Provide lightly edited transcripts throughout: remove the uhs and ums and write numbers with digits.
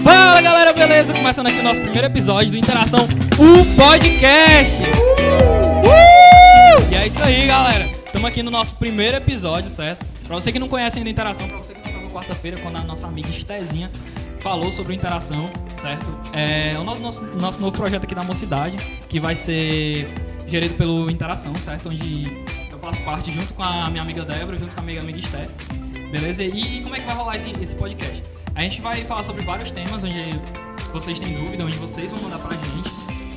Fala galera, beleza? Começando aqui o nosso primeiro episódio do Interação, o podcast. E é isso aí, galera. Estamos aqui no nosso primeiro episódio, certo? Pra você que não conhece ainda a Interação, pra você que não estava quarta-feira, quando a nossa amiga Estezinha falou sobre o Interação, certo? É o nosso novo projeto aqui da Mocidade, que vai ser gerido pelo Interação, certo? Onde eu faço parte junto com a minha amiga Débora, junto com a minha amiga Esté, beleza? E como é que vai rolar esse podcast? A gente vai falar sobre vários temas onde vocês têm dúvida, onde vocês vão mandar pra gente.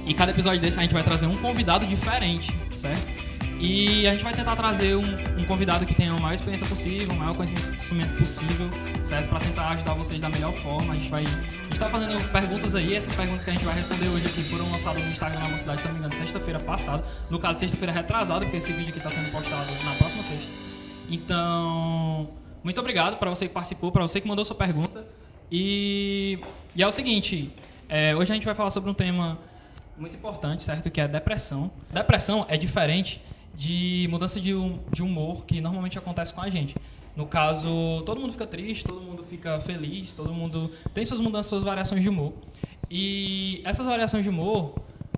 E cada episódio desse a gente vai trazer um convidado diferente, certo? E a gente vai tentar trazer um convidado que tenha a maior experiência possível, o maior conhecimento possível, certo? Pra tentar ajudar vocês da melhor forma. A gente tá fazendo perguntas aí, essas perguntas que a gente vai responder hoje aqui foram lançadas no Instagram da Mocidade, se não me engano, sexta-feira passada. No caso, sexta-feira retrasada, porque esse vídeo aqui tá sendo postado na próxima sexta. Então, muito obrigado para você que participou, para você que mandou sua pergunta. E é o seguinte, hoje a gente vai falar sobre um tema muito importante, certo? Que é depressão. Depressão é diferente de mudança de humor que normalmente acontece com a gente. No caso, todo mundo fica triste, todo mundo fica feliz, todo mundo tem suas mudanças, suas variações de humor. E essas variações de humor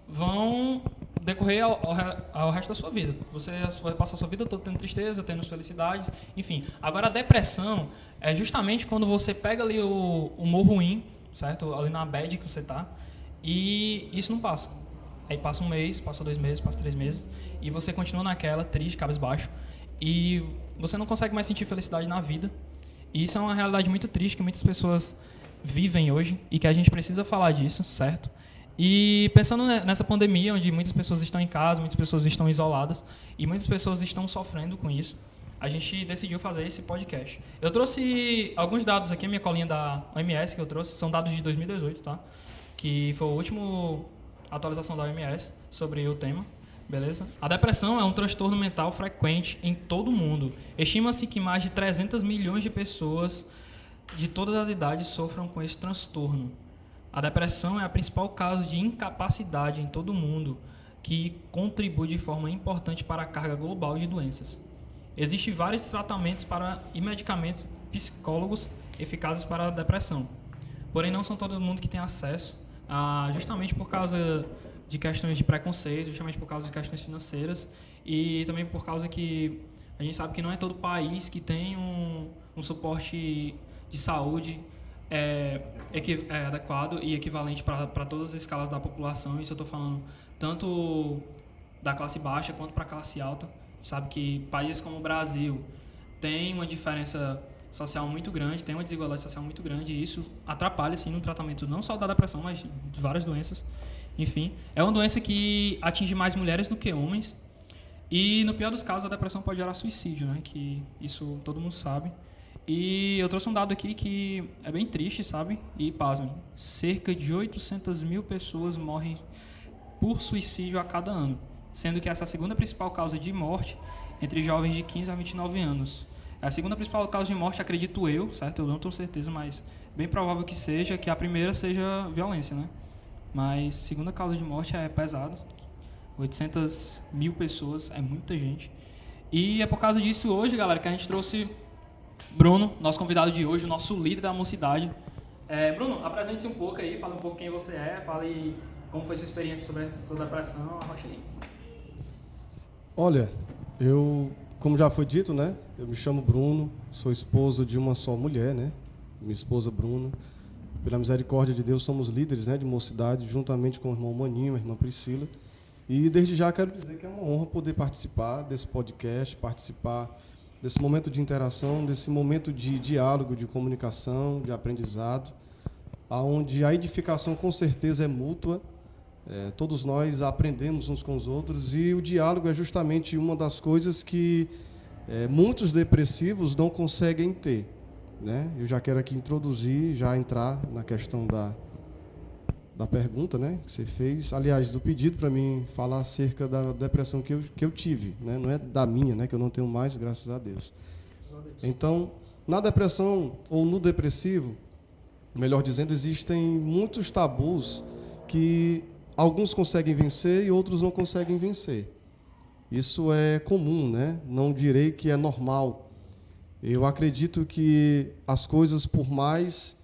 vão decorrer ao resto da sua vida. Você vai passar a sua vida toda tendo tristeza, tendo felicidades, enfim. Agora, a depressão é justamente quando você pega ali o humor ruim, certo? Ali na bad que você tá, e isso não passa. Aí passa um mês, passa 2 meses, passa 3 meses, e você continua naquela, triste, cabisbaixo, e você não consegue mais sentir felicidade na vida. E isso é uma realidade muito triste que muitas pessoas vivem hoje, e que a gente precisa falar disso, certo? E pensando nessa pandemia, onde muitas pessoas estão em casa, muitas pessoas estão isoladas, e muitas pessoas estão sofrendo com isso, a gente decidiu fazer esse podcast. Eu trouxe alguns dados aqui, a minha colinha da OMS que eu trouxe, são dados de 2018, tá? Que foi a última atualização da OMS sobre o tema, beleza? A depressão é um transtorno mental frequente em todo o mundo. Estima-se que mais de 300 milhões de pessoas de todas as idades sofram com esse transtorno. A depressão é a principal causa de incapacidade em todo o mundo, que contribui de forma importante para a carga global de doenças. Existem vários tratamentos e medicamentos psicólogos eficazes para a depressão. Porém, não são todo mundo que tem acesso, justamente por causa de questões de preconceito, justamente por causa de questões financeiras e também por causa que a gente sabe que não é todo país que tem um suporte de saúde adequado e equivalente para todas as escalas da população. Isso eu estou falando tanto da classe baixa quanto para a classe alta. Sabe que países como o Brasil tem uma diferença social muito grande, tem uma desigualdade social muito grande, e isso atrapalha assim, no tratamento não só da depressão, mas de várias doenças. Enfim, é uma doença que atinge mais mulheres do que homens, e no pior dos casos a depressão pode gerar suicídio, né? Que isso todo mundo sabe. E eu trouxe um dado aqui que é bem triste, sabe? E pasmem, cerca de 800 mil pessoas morrem por suicídio a cada ano, sendo que essa é a segunda principal causa de morte entre jovens de 15 a 29 anos. A segunda principal causa de morte, acredito eu, certo? Eu não tenho certeza, mas bem provável que seja, que a primeira seja violência, né? Mas segunda causa de morte é pesado. 800 mil pessoas, é muita gente. E é por causa disso hoje, galera, que a gente trouxe Bruno, nosso convidado de hoje, o nosso líder da Mocidade. Bruno, apresente-se um pouco aí, fale um pouco quem você é, fale como foi sua experiência sobre a sua depressão, arrocha aí. Olha, como já foi dito, né? Eu me chamo Bruno, sou esposo de uma só mulher, né? Minha esposa Bruna. Pela misericórdia de Deus, somos líderes, né, de Mocidade, juntamente com o irmão Maninho, a irmã Priscila. E desde já quero dizer que é uma honra poder participar desse podcast, participar desse momento de interação, desse momento de diálogo, de comunicação, de aprendizado, onde a edificação com certeza é mútua. Todos nós aprendemos uns com os outros, e o diálogo é justamente uma das coisas que muitos depressivos não conseguem ter, né? Eu já quero aqui introduzir, já entrar na questão da pergunta, né, que você fez, aliás, do pedido para mim falar acerca da depressão que eu tive, né? Não é da minha, né, que eu não tenho mais, graças a Deus. Então, na depressão ou no depressivo, melhor dizendo, existem muitos tabus que alguns conseguem vencer e outros não conseguem vencer. Isso é comum, né? Não direi que é normal. Eu acredito que as coisas, por mais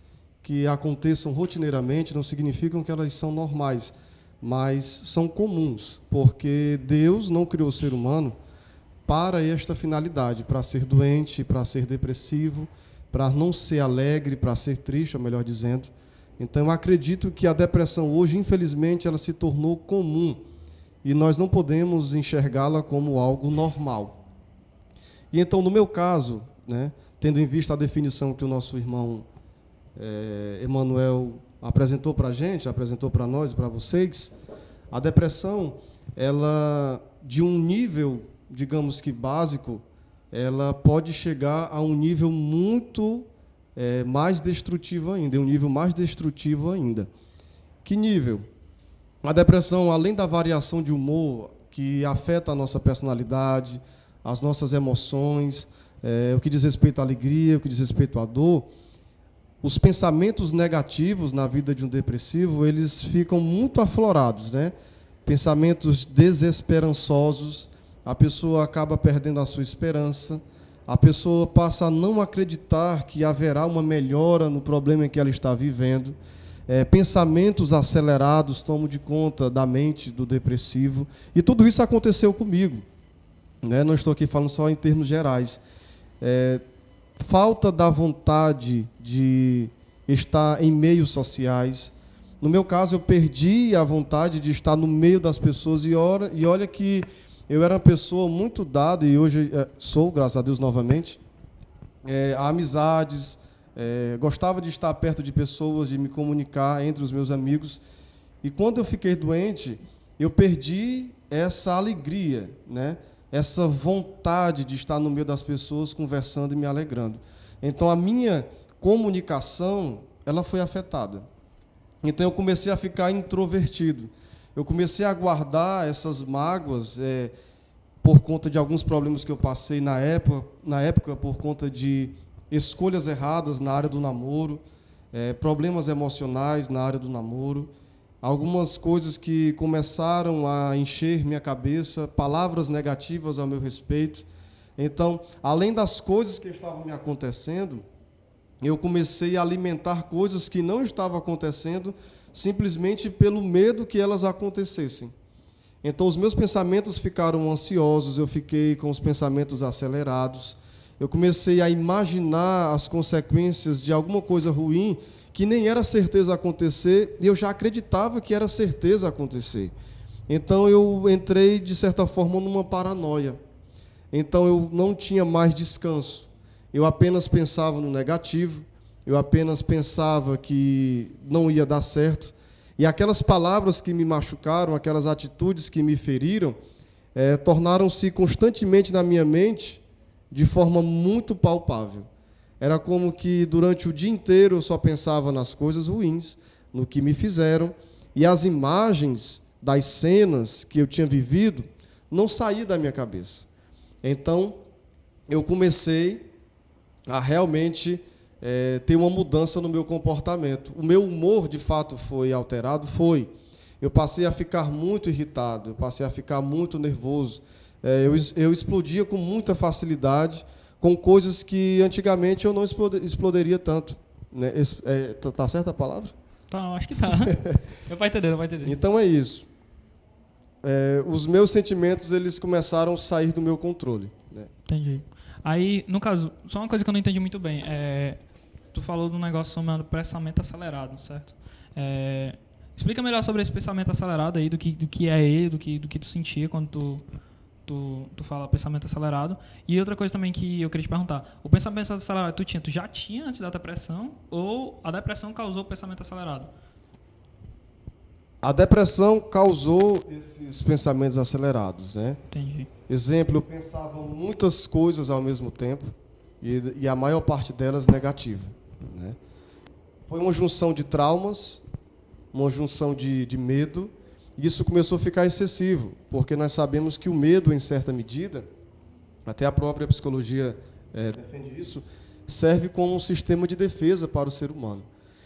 que aconteçam rotineiramente, não significam que elas são normais, mas são comuns, porque Deus não criou o ser humano para esta finalidade, para ser doente, para ser depressivo, para não ser alegre, para ser triste, ou melhor dizendo. Então, eu acredito que a depressão hoje, infelizmente, ela se tornou comum e nós não podemos enxergá-la como algo normal. E então, no meu caso, né, tendo em vista a definição que o nosso irmão Emanuel apresentou para a gente, apresentou para nós e para vocês, a depressão, ela, de um nível, digamos que básico, ela pode chegar a um nível muito mais destrutivo ainda, um nível mais destrutivo ainda. Que nível? A depressão, além da variação de humor que afeta a nossa personalidade, as nossas emoções, o que diz respeito à alegria, o que diz respeito à dor, os pensamentos negativos na vida de um depressivo, eles ficam muito aflorados, né? Pensamentos desesperançosos, a pessoa acaba perdendo a sua esperança, a pessoa passa a não acreditar que haverá uma melhora no problema em que ela está vivendo. Pensamentos acelerados tomam de conta da mente do depressivo. E tudo isso aconteceu comigo, né? Não estou aqui falando só em termos gerais. Falta da vontade de estar em meios sociais. No meu caso, eu perdi a vontade de estar no meio das pessoas. E olha que eu era uma pessoa muito dada, e hoje sou, graças a Deus, novamente, a amizades, gostava de estar perto de pessoas, de me comunicar entre os meus amigos. E quando eu fiquei doente, eu perdi essa alegria, né? Essa vontade de estar no meio das pessoas, conversando e me alegrando. Então, a minha comunicação, ela foi afetada. Então, eu comecei a ficar introvertido. Eu comecei a guardar essas mágoas por conta de alguns problemas que eu passei na época por conta de escolhas erradas na área do namoro, problemas emocionais na área do namoro, algumas coisas que começaram a encher minha cabeça, palavras negativas ao meu respeito. Então, além das coisas que estavam me acontecendo, eu comecei a alimentar coisas que não estavam acontecendo, simplesmente pelo medo que elas acontecessem. Então, os meus pensamentos ficaram ansiosos, eu fiquei com os pensamentos acelerados, eu comecei a imaginar as consequências de alguma coisa ruim que nem era certeza acontecer, e eu já acreditava que era certeza acontecer. Então, eu entrei, de certa forma, numa paranoia. Então, eu não tinha mais descanso. Eu apenas pensava no negativo, eu apenas pensava que não ia dar certo. E aquelas palavras que me machucaram, aquelas atitudes que me feriram, tornaram-se constantemente na minha mente de forma muito palpável. Era como que durante o dia inteiro eu só pensava nas coisas ruins, no que me fizeram, e as imagens das cenas que eu tinha vivido não saíam da minha cabeça. Então, eu comecei a realmente ter uma mudança no meu comportamento. O meu humor, de fato, foi alterado? Foi. Eu passei a ficar muito irritado, eu passei a ficar muito nervoso. Eu explodia com muita facilidade com coisas que antigamente eu não explodiria tanto. Né? Tá certa a palavra? Tá, acho que tá. Eu vou entender. Então é isso. Os meus sentimentos, eles começaram a sair do meu controle. Né? Entendi. Aí, no caso, só uma coisa que eu não entendi muito bem. Tu falou do negócio chamado pensamento acelerado, certo? Explica melhor sobre esse pensamento acelerado aí, do que é ele, do que tu sentia quando tu fala pensamento acelerado. E outra coisa também que eu queria te perguntar. O pensamento acelerado tu já tinha antes da depressão, ou a depressão causou o pensamento acelerado? A depressão causou esses pensamentos acelerados, né? Entendi. Exemplo, eu pensava muitas coisas ao mesmo tempo e a maior parte delas negativa, né? Foi uma junção de traumas, uma junção de medo, e isso começou a ficar excessivo, porque nós sabemos que o medo, em certa medida, até a própria psicologia defende isso, serve como um sistema de defesa para o ser humano.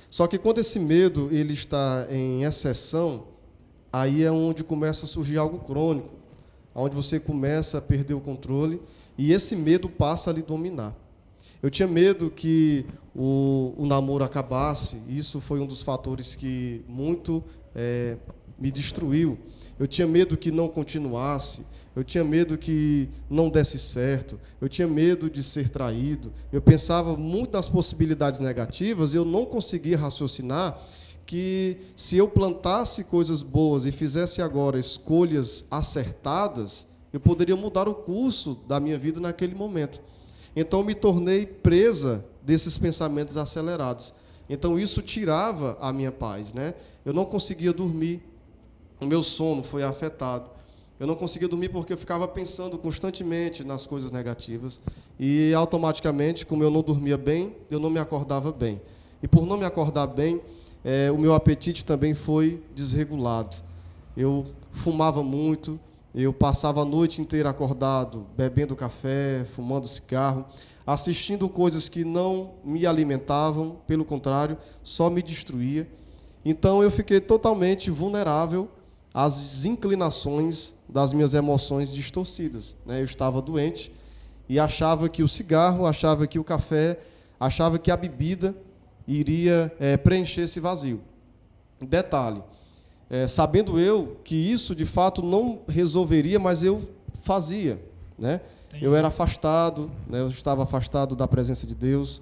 Só que quando esse medo ele está em exceção, aí é onde começa a surgir algo crônico, onde você começa a perder o controle e esse medo passa a lhe dominar. Eu tinha medo que o namoro acabasse. Isso foi um dos fatores que muito me destruiu. Eu tinha medo que não continuasse. Eu tinha medo que não desse certo. Eu tinha medo de ser traído. Eu pensava muito nas possibilidades negativas e eu não conseguia raciocinar que se eu plantasse coisas boas e fizesse agora escolhas acertadas, eu poderia mudar o curso da minha vida naquele momento. Então, me tornei presa desses pensamentos acelerados. Então, isso tirava a minha paz, né? Eu não conseguia dormir. O meu sono foi afetado. Eu não conseguia dormir porque eu ficava pensando constantemente nas coisas negativas. E, automaticamente, como eu não dormia bem, eu não me acordava bem. E, por não me acordar bem, o meu apetite também foi desregulado. Eu fumava muito. Eu passava a noite inteira acordado, bebendo café, fumando cigarro, assistindo coisas que não me alimentavam, pelo contrário, só me destruía. Então eu fiquei totalmente vulnerável às inclinações das minhas emoções distorcidas, né? Eu estava doente e achava que o cigarro, achava que o café, achava que a bebida iria preencher esse vazio. Detalhe. Sabendo eu que isso, de fato, não resolveria, mas eu fazia, né? Eu era afastado, né? Eu estava afastado da presença de Deus.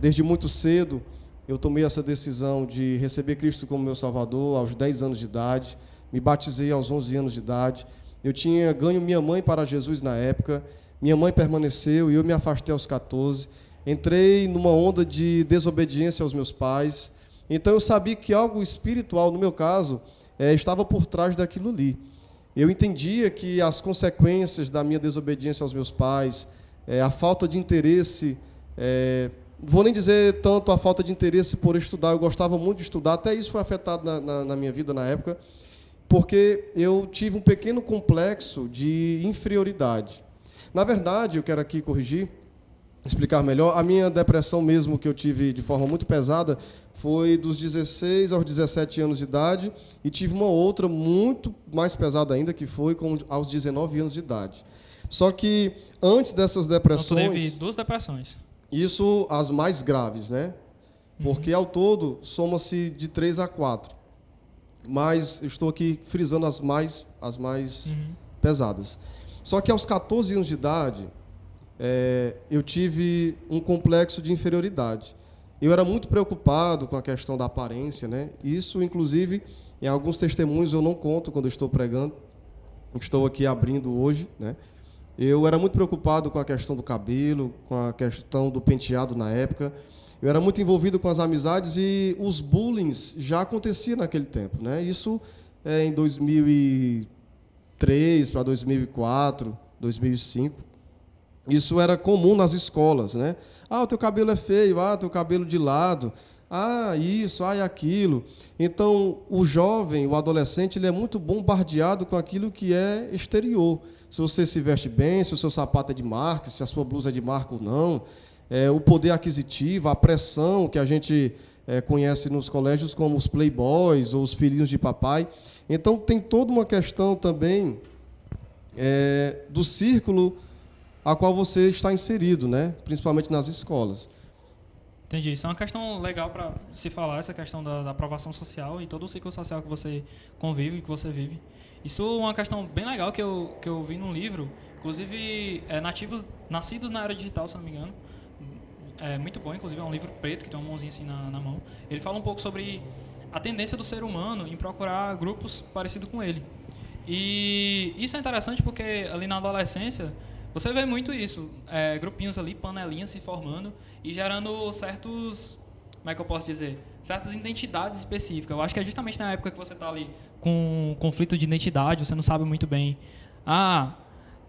Desde muito cedo, eu tomei essa decisão de receber Cristo como meu Salvador aos 10 anos de idade. Me batizei aos 11 anos de idade. Eu tinha ganho minha mãe para Jesus na época. Minha mãe permaneceu e eu me afastei aos 14. Entrei numa onda de desobediência aos meus pais. Então eu sabia que algo espiritual, no meu caso, estava por trás daquilo ali. Eu entendia que as consequências da minha desobediência aos meus pais, a falta de interesse, não vou nem dizer tanto a falta de interesse por estudar, eu gostava muito de estudar, até isso foi afetado na minha vida na época, porque eu tive um pequeno complexo de inferioridade. Na verdade, eu quero aqui corrigir, explicar melhor, a minha depressão mesmo que eu tive de forma muito pesada foi dos 16 aos 17 anos de idade e tive uma outra muito mais pesada ainda que foi aos 19 anos de idade. Só que antes dessas depressões... Então, tu teve 2 depressões. Isso as mais graves, né? Porque ao todo soma-se de 3 a 4. Mas eu estou aqui frisando as mais pesadas. Só que aos 14 anos de idade... eu tive um complexo de inferioridade. Eu era muito preocupado com a questão da aparência, né? Isso, inclusive, em alguns testemunhos eu não conto quando eu estou pregando, estou aqui abrindo hoje, né? Eu era muito preocupado com a questão do cabelo, com a questão do penteado na época. Eu era muito envolvido com as amizades e os bullying já aconteciam naquele tempo, né? Isso em 2003 para 2004, 2005. Isso era comum nas escolas, né? Ah, o teu cabelo é feio, ah, teu cabelo de lado, ah, isso, ah, e aquilo. Então, o jovem, o adolescente, ele é muito bombardeado com aquilo que é exterior. Se você se veste bem, se o seu sapato é de marca, se a sua blusa é de marca ou não, o poder aquisitivo, a pressão que a gente conhece nos colégios como os playboys ou os filhinhos de papai. Então, tem toda uma questão também do círculo a qual você está inserido, né? Principalmente nas escolas. Entendi. Isso é uma questão legal para se falar, essa questão da aprovação social e todo o ciclo social que você convive, que você vive. Isso é uma questão bem legal que eu vi num livro, inclusive nascidos na era digital, se não me engano. É muito bom, inclusive é um livro preto, que tem uma mãozinha assim na mão. Ele fala um pouco sobre a tendência do ser humano em procurar grupos parecidos com ele. E isso é interessante porque ali na adolescência você vê muito isso, grupinhos ali, panelinhas se formando e gerando certos, como é que eu posso dizer, certas identidades específicas. Eu acho que é justamente na época que você está ali com um conflito de identidade, você não sabe muito bem,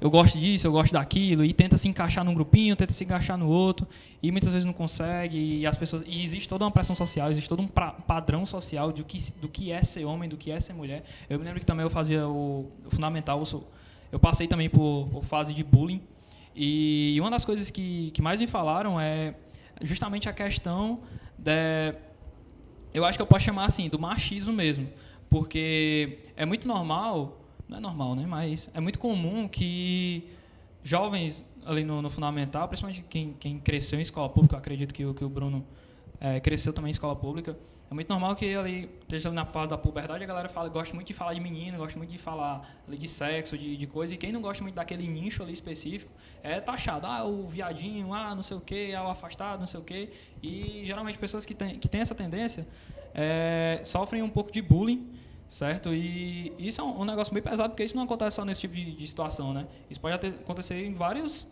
eu gosto disso, eu gosto daquilo, e tenta se encaixar num grupinho, tenta se encaixar no outro, e muitas vezes não consegue, e existe toda uma pressão social, existe todo um padrão social do que é ser homem, do que é ser mulher. Eu me lembro que também eu fazia o fundamental, eu passei também por fase de bullying, e uma das coisas que mais me falaram é justamente a questão eu acho que eu posso chamar assim, do machismo mesmo, porque é muito normal, não é normal, né, mas é muito comum que jovens ali no fundamental, principalmente quem cresceu em escola pública, eu acredito que o Bruno cresceu também em escola pública, é muito normal que ali, esteja ali na fase da puberdade, a galera gosta muito de falar de menino, gosta muito de falar ali de sexo, de coisa, e quem não gosta muito daquele nicho ali específico é taxado, o viadinho, não sei o quê, o afastado, não sei o quê, e geralmente pessoas que têm essa tendência sofrem um pouco de bullying, certo? E isso é um negócio bem pesado, porque isso não acontece só nesse tipo de situação, né? Isso pode acontecer em vários...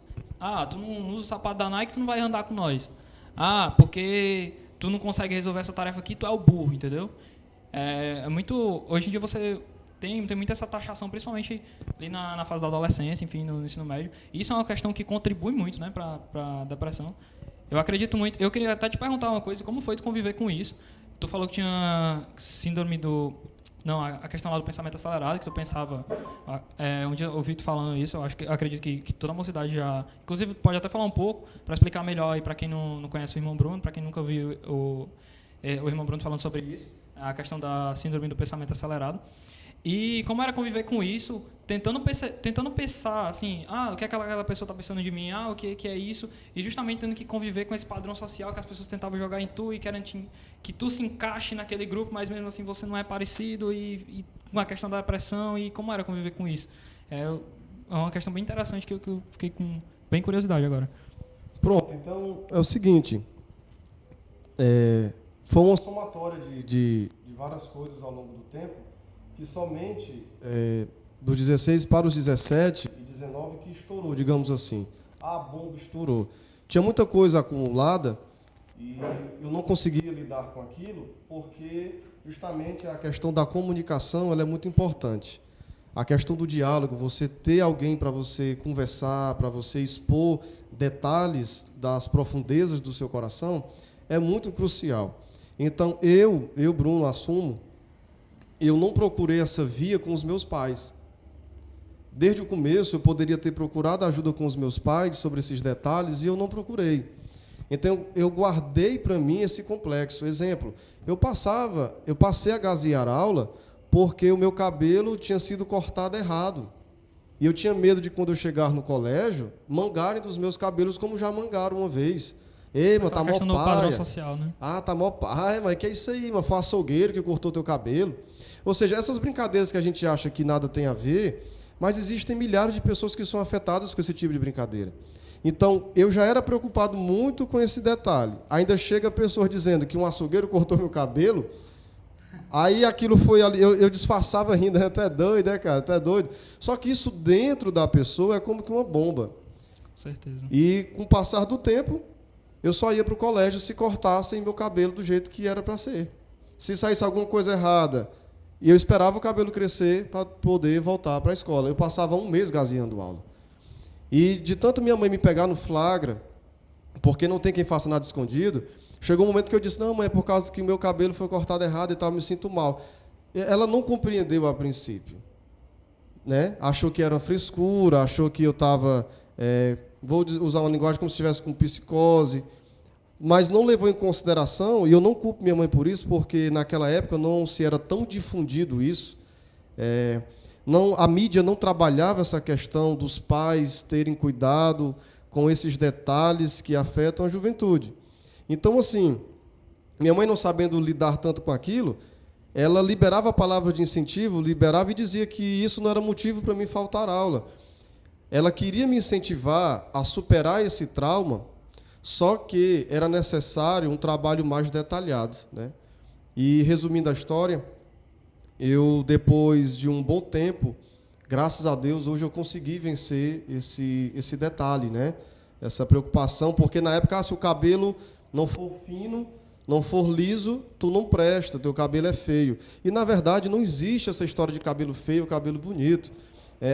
tu não usa o sapato da Nike, tu não vai andar com nós. Porque tu não consegue resolver essa tarefa aqui, tu é o burro, entendeu? Muito... Hoje em dia você tem muita essa taxação, principalmente ali na fase da adolescência, enfim, no ensino médio. E isso é uma questão que contribui muito, né, para a depressão. Eu acredito muito... Eu queria até te perguntar uma coisa, como foi tu conviver com isso? Tu falou que tinha síndrome do... Não, a questão lá do pensamento acelerado, que tu pensava... um dia eu ouvi tu falando isso, eu acredito que toda a mocidade já... Inclusive, pode até falar um pouco, para explicar melhor aí para quem não conhece o irmão Bruno, para quem nunca viu o irmão Bruno falando sobre isso, a questão da síndrome do pensamento acelerado. E como era conviver com isso, tentando pensar assim, o que aquela pessoa está pensando de mim, o que é isso, e justamente tendo que conviver com esse padrão social que as pessoas tentavam jogar em tu e querendo que tu se encaixe naquele grupo, mas mesmo assim você não é parecido, e com a questão da depressão, e como era conviver com isso. É uma questão bem interessante que eu fiquei com bem curiosidade agora. Pronto, então é o seguinte, foi uma somatória de várias coisas ao longo do tempo, que somente dos 16 para os 17 e 19 que estourou, digamos assim. A bomba estourou. Tinha muita coisa acumulada e eu não conseguia lidar com aquilo porque justamente a questão da comunicação ela é muito importante. A questão do diálogo, você ter alguém para você conversar, para você expor detalhes das profundezas do seu coração, é muito crucial. Então, eu Bruno, assumo, eu não procurei essa via com os meus pais. Desde o começo, eu poderia ter procurado ajuda com os meus pais sobre esses detalhes e eu não procurei. Então, eu guardei para mim esse complexo. Exemplo, eu passei a gazear a aula porque o meu cabelo tinha sido cortado errado. E eu tinha medo de, quando eu chegar no colégio, mangarem dos meus cabelos como já mangaram uma vez. Ei, mas tá mó paia. Padrão social, né? Tá mó paia, mas que é isso aí, mas foi um açougueiro que cortou teu cabelo. Ou seja, essas brincadeiras que a gente acha que nada tem a ver, mas existem milhares de pessoas que são afetadas com esse tipo de brincadeira. Então, eu já era preocupado muito com esse detalhe. Ainda chega pessoas dizendo que um açougueiro cortou meu cabelo, aí aquilo foi ali, eu disfarçava rindo, tu é doido, né, cara? Tu é doido. Só que isso dentro da pessoa é como que uma bomba. Com certeza. E com o passar do tempo, eu só ia para o colégio se cortassem meu cabelo do jeito que era para ser. Se saísse alguma coisa errada, e eu esperava o cabelo crescer para poder voltar para a escola. Eu passava um mês gazeando aula. E de tanto minha mãe me pegar no flagra, porque não tem quem faça nada escondido, chegou um momento que eu disse, não, mãe, é por causa que o meu cabelo foi cortado errado e tal, eu me sinto mal. Ela não compreendeu a princípio. Né? Achou que era uma frescura, achou que eu estava... vou usar uma linguagem como se estivesse com psicose, mas não levou em consideração, e eu não culpo minha mãe por isso, porque naquela época não se era tão difundido isso, a mídia não trabalhava essa questão dos pais terem cuidado com esses detalhes que afetam a juventude. Então, assim, minha mãe não sabendo lidar tanto com aquilo, ela liberava a palavra de incentivo, liberava e dizia que isso não era motivo para mim faltar aula. Ela queria me incentivar a superar esse trauma, só que era necessário um trabalho mais detalhado, né? E, resumindo a história, eu, depois de um bom tempo, graças a Deus, hoje eu consegui vencer esse detalhe, né? Essa preocupação, porque na época, se o cabelo não for fino, não for liso, tu não presta, teu cabelo é feio. E, na verdade, não existe essa história de cabelo feio ou cabelo bonito.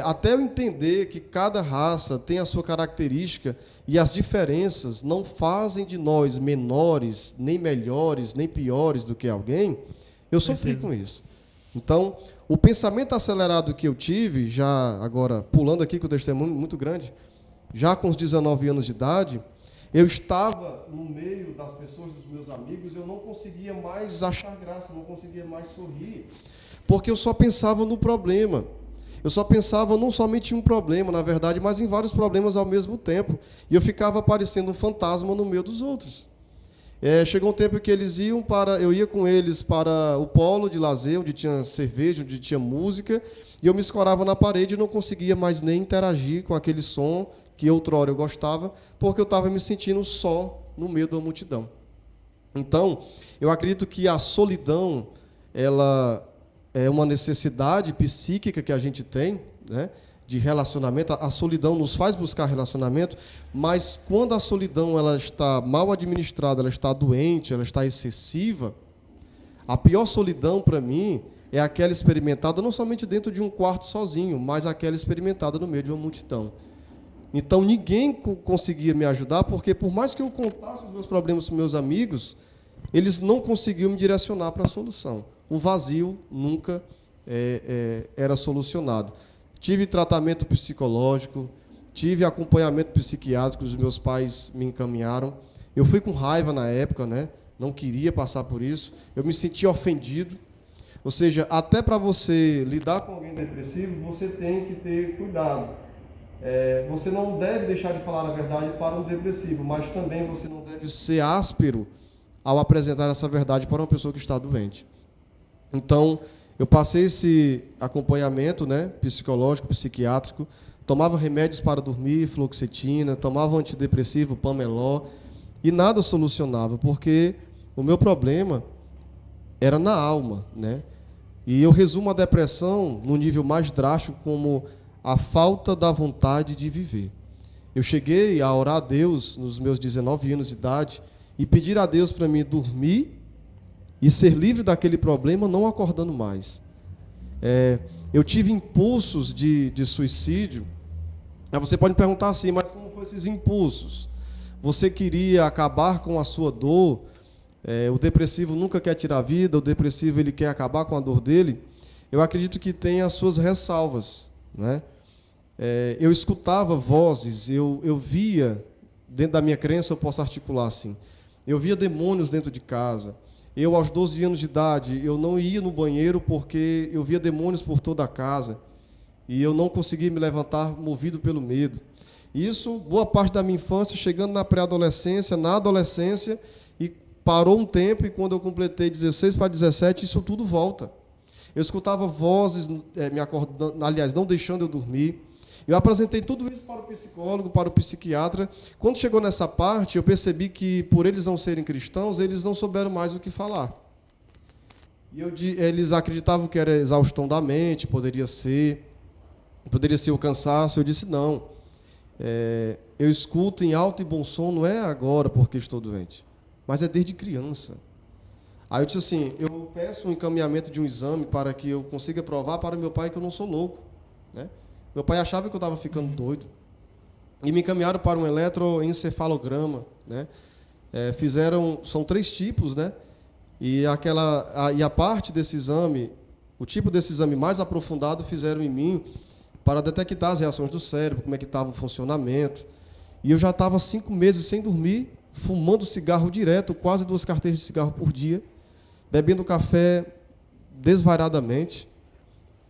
Até eu entender que cada raça tem a sua característica e as diferenças não fazem de nós menores, nem melhores, nem piores do que alguém, eu sofri com isso. Então, o pensamento acelerado que eu tive, já agora pulando aqui, que o testemunho é muito grande, já com os 19 anos de idade, eu estava no meio das pessoas, dos meus amigos, eu não conseguia mais achar graça, não conseguia mais sorrir, porque eu só pensava no problema. Eu só pensava não somente em um problema, na verdade, mas em vários problemas ao mesmo tempo. E eu ficava parecendo um fantasma no meio dos outros. Chegou um tempo que eu ia com eles para o polo de lazer, onde tinha cerveja, onde tinha música, e eu me escorava na parede e não conseguia mais nem interagir com aquele som que outrora eu gostava, porque eu estava me sentindo só no meio da multidão. Então, eu acredito que a solidão, ela é uma necessidade psíquica que a gente tem, né, de relacionamento. A solidão nos faz buscar relacionamento, mas quando a solidão ela está mal administrada, ela está doente, ela está excessiva, a pior solidão para mim é aquela experimentada não somente dentro de um quarto sozinho, mas aquela experimentada no meio de uma multidão. Então ninguém conseguia me ajudar, porque por mais que eu contasse os meus problemas com meus amigos, eles não conseguiam me direcionar para a solução. O vazio nunca era solucionado. Tive tratamento psicológico, tive acompanhamento psiquiátrico, os meus pais me encaminharam. Eu fui com raiva na época, né? Não queria passar por isso. Eu me sentia ofendido. Ou seja, até para você lidar com alguém depressivo, você tem que ter cuidado. Você não deve deixar de falar a verdade para um depressivo, mas também você não deve ser áspero ao apresentar essa verdade para uma pessoa que está doente. Então, eu passei esse acompanhamento, né, psicológico, psiquiátrico, tomava remédios para dormir, fluoxetina, tomava antidepressivo, Pameló, e nada solucionava, porque o meu problema era na alma, né? E eu resumo a depressão no nível mais drástico como a falta da vontade de viver. Eu cheguei a orar a Deus nos meus 19 anos de idade e pedir a Deus para mim dormir e ser livre daquele problema, não acordando mais. Eu tive impulsos de suicídio. Você pode me perguntar assim, mas como foram esses impulsos? Você queria acabar com a sua dor? O depressivo nunca quer tirar a vida, o depressivo ele quer acabar com a dor dele. Eu acredito que tem as suas ressalvas, né? Eu escutava vozes, eu via, dentro da minha crença eu posso articular assim, eu via demônios dentro de casa. Eu, aos 12 anos de idade, eu não ia no banheiro porque eu via demônios por toda a casa e eu não conseguia me levantar movido pelo medo. Isso, boa parte da minha infância, chegando na pré-adolescência, na adolescência, e parou um tempo, e quando eu completei 16 para 17, isso tudo volta. Eu escutava vozes, me acordando, aliás, não deixando eu dormir. Eu apresentei tudo isso para o psicólogo, para o psiquiatra. Quando chegou nessa parte, eu percebi que, por eles não serem cristãos, eles não souberam mais o que falar. E eles acreditavam que era exaustão da mente, poderia ser o cansaço. Eu disse, não. Eu escuto em alto e bom som, não é agora porque estou doente, mas é desde criança. Aí eu disse assim, eu peço um encaminhamento de um exame para que eu consiga provar para meu pai que eu não sou louco, né? Meu pai achava que eu estava ficando doido. E me encaminharam para um eletroencefalograma, né? São 3 tipos, né? E a parte desse exame, o tipo desse exame mais aprofundado, fizeram em mim para detectar as reações do cérebro, como é que estava o funcionamento. E eu já estava 5 meses sem dormir, fumando cigarro direto, quase 2 carteiras de cigarro por dia, bebendo café desvairadamente,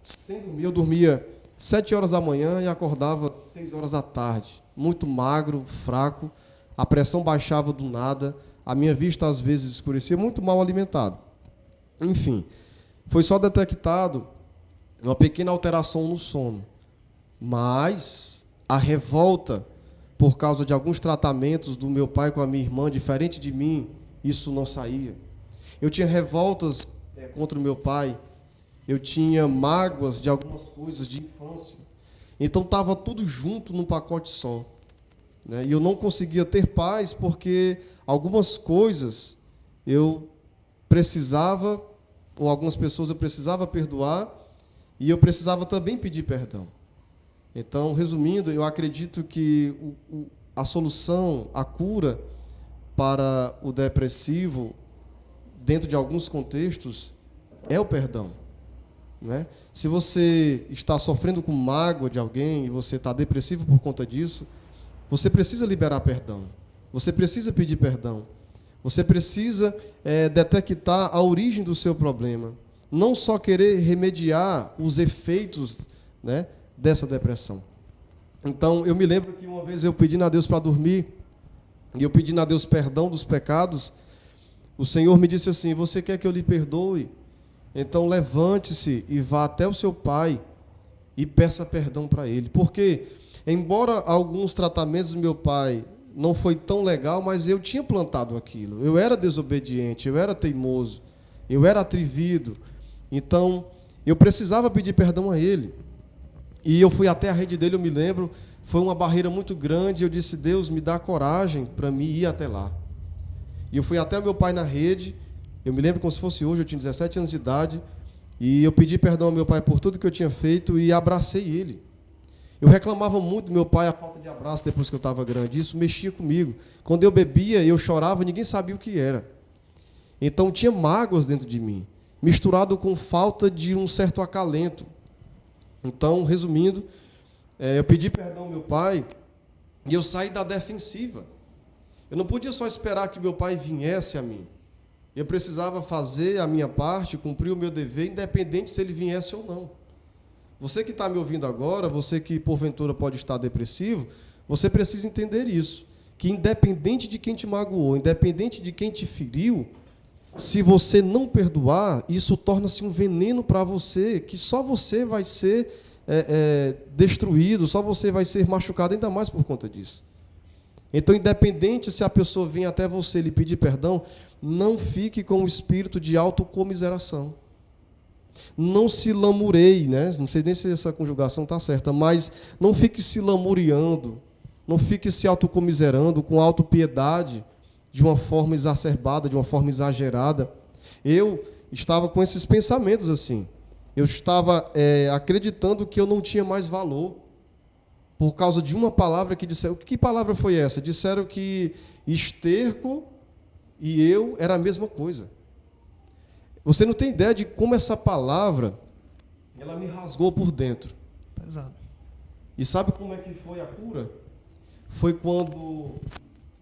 sem dormir. Eu dormia 7 horas da manhã e acordava 6 horas da tarde, muito magro, fraco, a pressão baixava do nada, a minha vista às vezes escurecia, muito mal alimentado. Enfim, foi só detectado uma pequena alteração no sono, mas a revolta por causa de alguns tratamentos do meu pai com a minha irmã, diferente de mim, isso não saía. Eu tinha revoltas contra o meu pai, eu tinha mágoas de algumas coisas de infância. Então estava tudo junto num pacote só, né? E eu não conseguia ter paz porque algumas coisas eu precisava, ou algumas pessoas eu precisava perdoar, e eu precisava também pedir perdão. Então, resumindo, eu acredito que a solução, a cura para o depressivo, dentro de alguns contextos, é o perdão, né? Se você está sofrendo com mágoa de alguém e você está depressivo por conta disso, você precisa liberar perdão, você precisa pedir perdão, você precisa detectar a origem do seu problema, não só querer remediar os efeitos né, dessa depressão. Então, eu me lembro que uma vez eu pedindo a Deus para dormir, e eu pedindo a Deus perdão dos pecados, o Senhor me disse assim: você quer que eu lhe perdoe? Então levante-se e vá até o seu pai e peça perdão para ele. Porque, embora alguns tratamentos do meu pai não foi tão legal, mas eu tinha plantado aquilo. Eu era desobediente, eu era teimoso, eu era atrevido. Então, eu precisava pedir perdão a ele. E eu fui até a rede dele, eu me lembro, foi uma barreira muito grande. Eu disse: Deus, me dá coragem para mim ir até lá. E eu fui até o meu pai na rede, eu me lembro como se fosse hoje, eu tinha 17 anos de idade, e eu pedi perdão ao meu pai por tudo que eu tinha feito e abracei ele. Eu reclamava muito do meu pai, a falta de abraço depois que eu estava grande, isso mexia comigo. Quando eu bebia, eu chorava, ninguém sabia o que era. Então tinha mágoas dentro de mim, misturado com falta de um certo acalento. Então, resumindo, eu pedi perdão ao meu pai e eu saí da defensiva. Eu não podia só esperar que meu pai viesse a mim. Eu precisava fazer a minha parte, cumprir o meu dever, independente se ele viesse ou não. Você que está me ouvindo agora, você que porventura pode estar depressivo, você precisa entender isso. Que independente de quem te magoou, independente de quem te feriu, se você não perdoar, isso torna-se um veneno para você, que só você vai ser destruído, só você vai ser machucado ainda mais por conta disso. Então, independente se a pessoa vem até você lhe pedir perdão, não fique com o espírito de autocomiseração. Não se lamureie, né? Não sei nem se essa conjugação está certa, mas não fique se lamuriando, não fique se autocomiserando com autopiedade de uma forma exacerbada, de uma forma exagerada. Eu estava com esses pensamentos assim. Eu estava acreditando que eu não tinha mais valor, por causa de uma palavra que disseram. Que palavra foi essa? Disseram que esterco e eu era a mesma coisa. Você não tem ideia de como essa palavra, ela me rasgou por dentro. Pesado. E sabe como é que foi a cura? Foi quando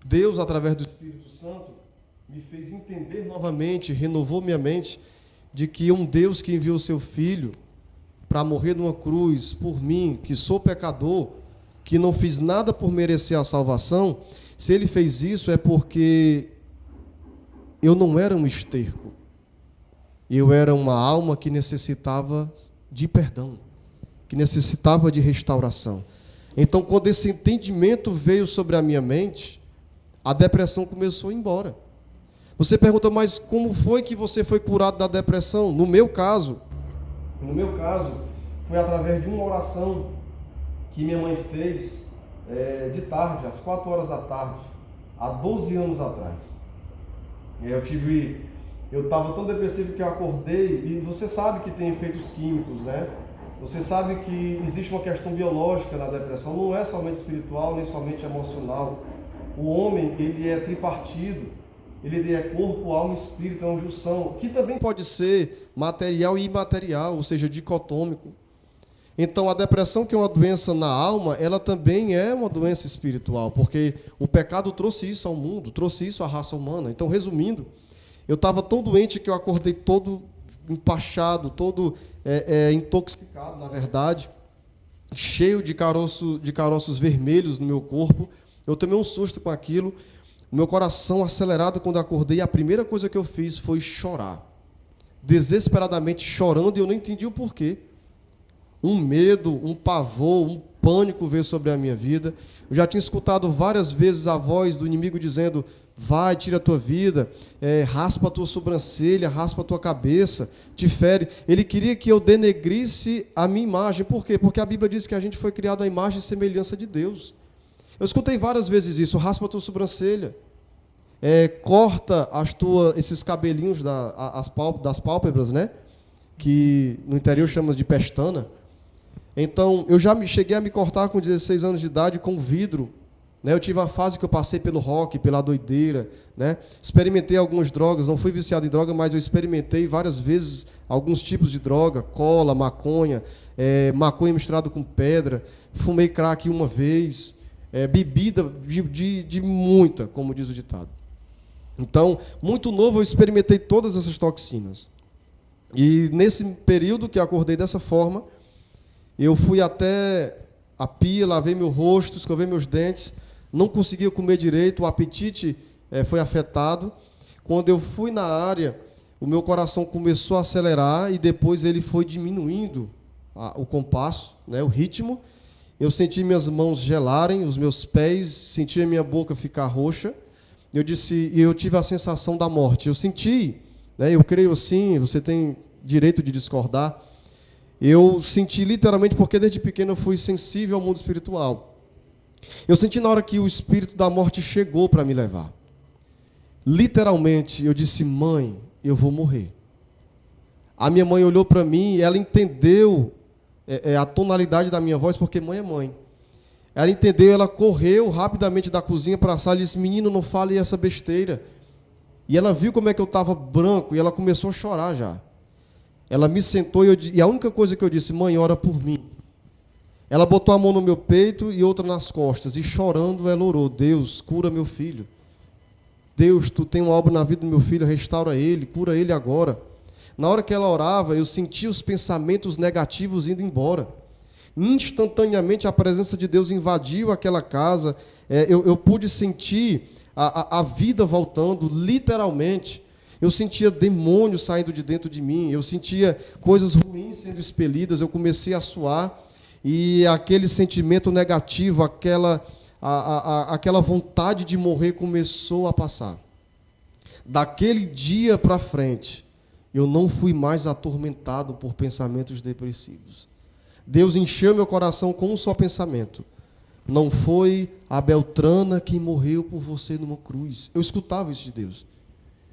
Deus, através do Espírito Santo, me fez entender novamente, renovou minha mente, de que um Deus que enviou seu Filho para morrer numa cruz por mim, que sou pecador, que não fiz nada por merecer a salvação, se ele fez isso é porque eu não era um esterco. Eu era uma alma que necessitava de perdão, que necessitava de restauração. Então, quando esse entendimento veio sobre a minha mente, a depressão começou a ir embora. Você pergunta, mas como foi que você foi curado da depressão? No meu caso, foi através de uma oração que minha mãe fez de tarde, às 4 horas da tarde, há 12 anos atrás. Eu estava tão depressivo que eu acordei, e você sabe que tem efeitos químicos, né? Você sabe que existe uma questão biológica na depressão, não é somente espiritual, nem somente emocional. O homem, ele é tripartido, ele é corpo, alma e espírito, é uma junção, que também pode ser material e imaterial, ou seja, dicotômico. Então, a depressão, que é uma doença na alma, ela também é uma doença espiritual, porque o pecado trouxe isso ao mundo, trouxe isso à raça humana. Então, resumindo, eu estava tão doente que eu acordei todo empachado, todo intoxicado, na verdade, cheio de caroços vermelhos no meu corpo. Eu tomei um susto com aquilo, o meu coração acelerado quando acordei, e a primeira coisa que eu fiz foi chorar, desesperadamente chorando, e eu não entendi o porquê. Um medo, um pavor, um pânico veio sobre a minha vida. Eu já tinha escutado várias vezes a voz do inimigo dizendo: vai, tira a tua vida, raspa a tua sobrancelha, raspa a tua cabeça, te fere. Ele queria que eu denegrisse a minha imagem. Por quê? Porque a Bíblia diz que a gente foi criado à imagem e semelhança de Deus. Eu escutei várias vezes isso: raspa a tua sobrancelha, corta esses cabelinhos das pálpebras, né? Que no interior chamamos de pestana. Então, eu já cheguei a me cortar com 16 anos de idade com vidro. Né? Eu tive uma fase que eu passei pelo rock, pela doideira. Né? Experimentei algumas drogas, não fui viciado em droga, mas eu experimentei várias vezes alguns tipos de droga, cola, maconha, maconha misturada com pedra. Fumei crack uma vez, bebida de muita, como diz o ditado. Então, muito novo, eu experimentei todas essas toxinas. E nesse período que eu acordei dessa forma, Eu fui até a pia, lavei meu rosto, escovei meus dentes, não conseguia comer direito, o apetite foi afetado. Quando eu fui na área, o meu coração começou a acelerar e depois ele foi diminuindo o compasso, né, o ritmo. Eu senti minhas mãos gelarem, os meus pés, senti a minha boca ficar roxa. Eu tive a sensação da morte. Eu senti, né, eu creio assim, você tem direito de discordar. Eu senti literalmente, porque desde pequeno eu fui sensível ao mundo espiritual. Eu senti na hora que o espírito da morte chegou para me levar. Literalmente, eu disse: mãe, eu vou morrer. A minha mãe olhou para mim e ela entendeu a tonalidade da minha voz, porque mãe é mãe. Ela entendeu, ela correu rapidamente da cozinha para a sala e disse: menino, não fale essa besteira. E ela viu como é que eu estava branco e ela começou a chorar já. Ela me sentou e a única coisa que eu disse: mãe, ora por mim. Ela botou a mão no meu peito e outra nas costas e chorando ela orou: Deus, cura meu filho. Deus, tu tem uma obra na vida do meu filho, restaura ele, cura ele agora. Na hora que ela orava, eu sentia os pensamentos negativos indo embora. Instantaneamente a presença de Deus invadiu aquela casa. Eu pude sentir a vida voltando, literalmente. Eu sentia demônios saindo de dentro de mim, eu sentia coisas ruins sendo expelidas, eu comecei a suar, e aquele sentimento negativo, aquela vontade de morrer começou a passar. Daquele dia para frente, eu não fui mais atormentado por pensamentos depressivos. Deus encheu meu coração com um só pensamento: não foi a Beltrana quem morreu por você numa cruz. Eu escutava isso de Deus.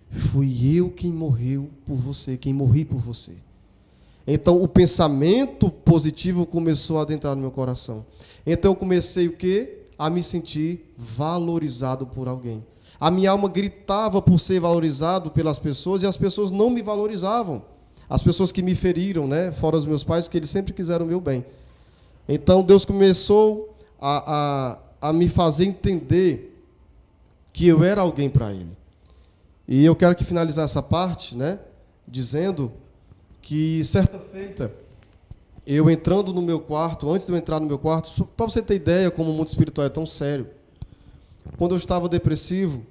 Fui eu quem morreu por você, quem morri por você. Então o pensamento positivo começou a adentrar no meu coração. Então eu comecei o quê? A me sentir valorizado por alguém. A minha alma gritava por ser valorizado pelas pessoas e as pessoas não me valorizavam. As pessoas que me feriram, né? Fora os meus pais, que eles sempre quiseram o meu bem. Então Deus começou a me fazer entender que eu era alguém para Ele. E eu quero finalizar essa parte, né, dizendo que certa feita, eu entrando no meu quarto, antes de eu entrar no meu quarto, para você ter ideia como o mundo espiritual é tão sério, quando eu estava depressivo,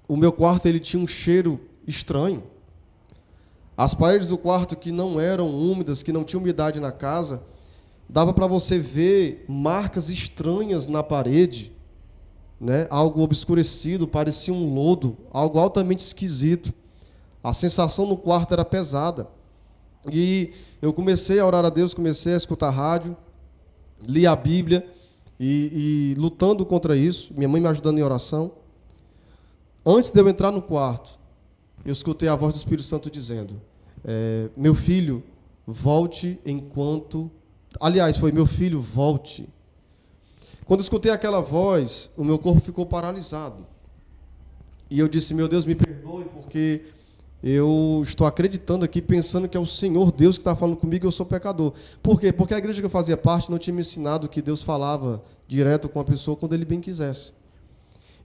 o meu quarto ele tinha um cheiro estranho. As paredes do quarto que não eram úmidas, que não tinham umidade na casa, dava para você ver marcas estranhas na parede, né? Algo obscurecido, parecia um lodo, algo altamente esquisito. A sensação no quarto era pesada. E eu comecei a orar a Deus, comecei a escutar rádio, li a Bíblia e lutando contra isso, minha mãe me ajudando em oração. Antes de eu entrar no quarto, eu escutei a voz do Espírito Santo dizendo: meu filho, volte enquanto... Aliás, foi: meu filho, volte. Quando eu escutei aquela voz, o meu corpo ficou paralisado. E eu disse: meu Deus, me perdoe, porque eu estou acreditando aqui, pensando que é o Senhor Deus que está falando comigo e eu sou pecador. Por quê? Porque a igreja que eu fazia parte não tinha me ensinado que Deus falava direto com a pessoa quando Ele bem quisesse.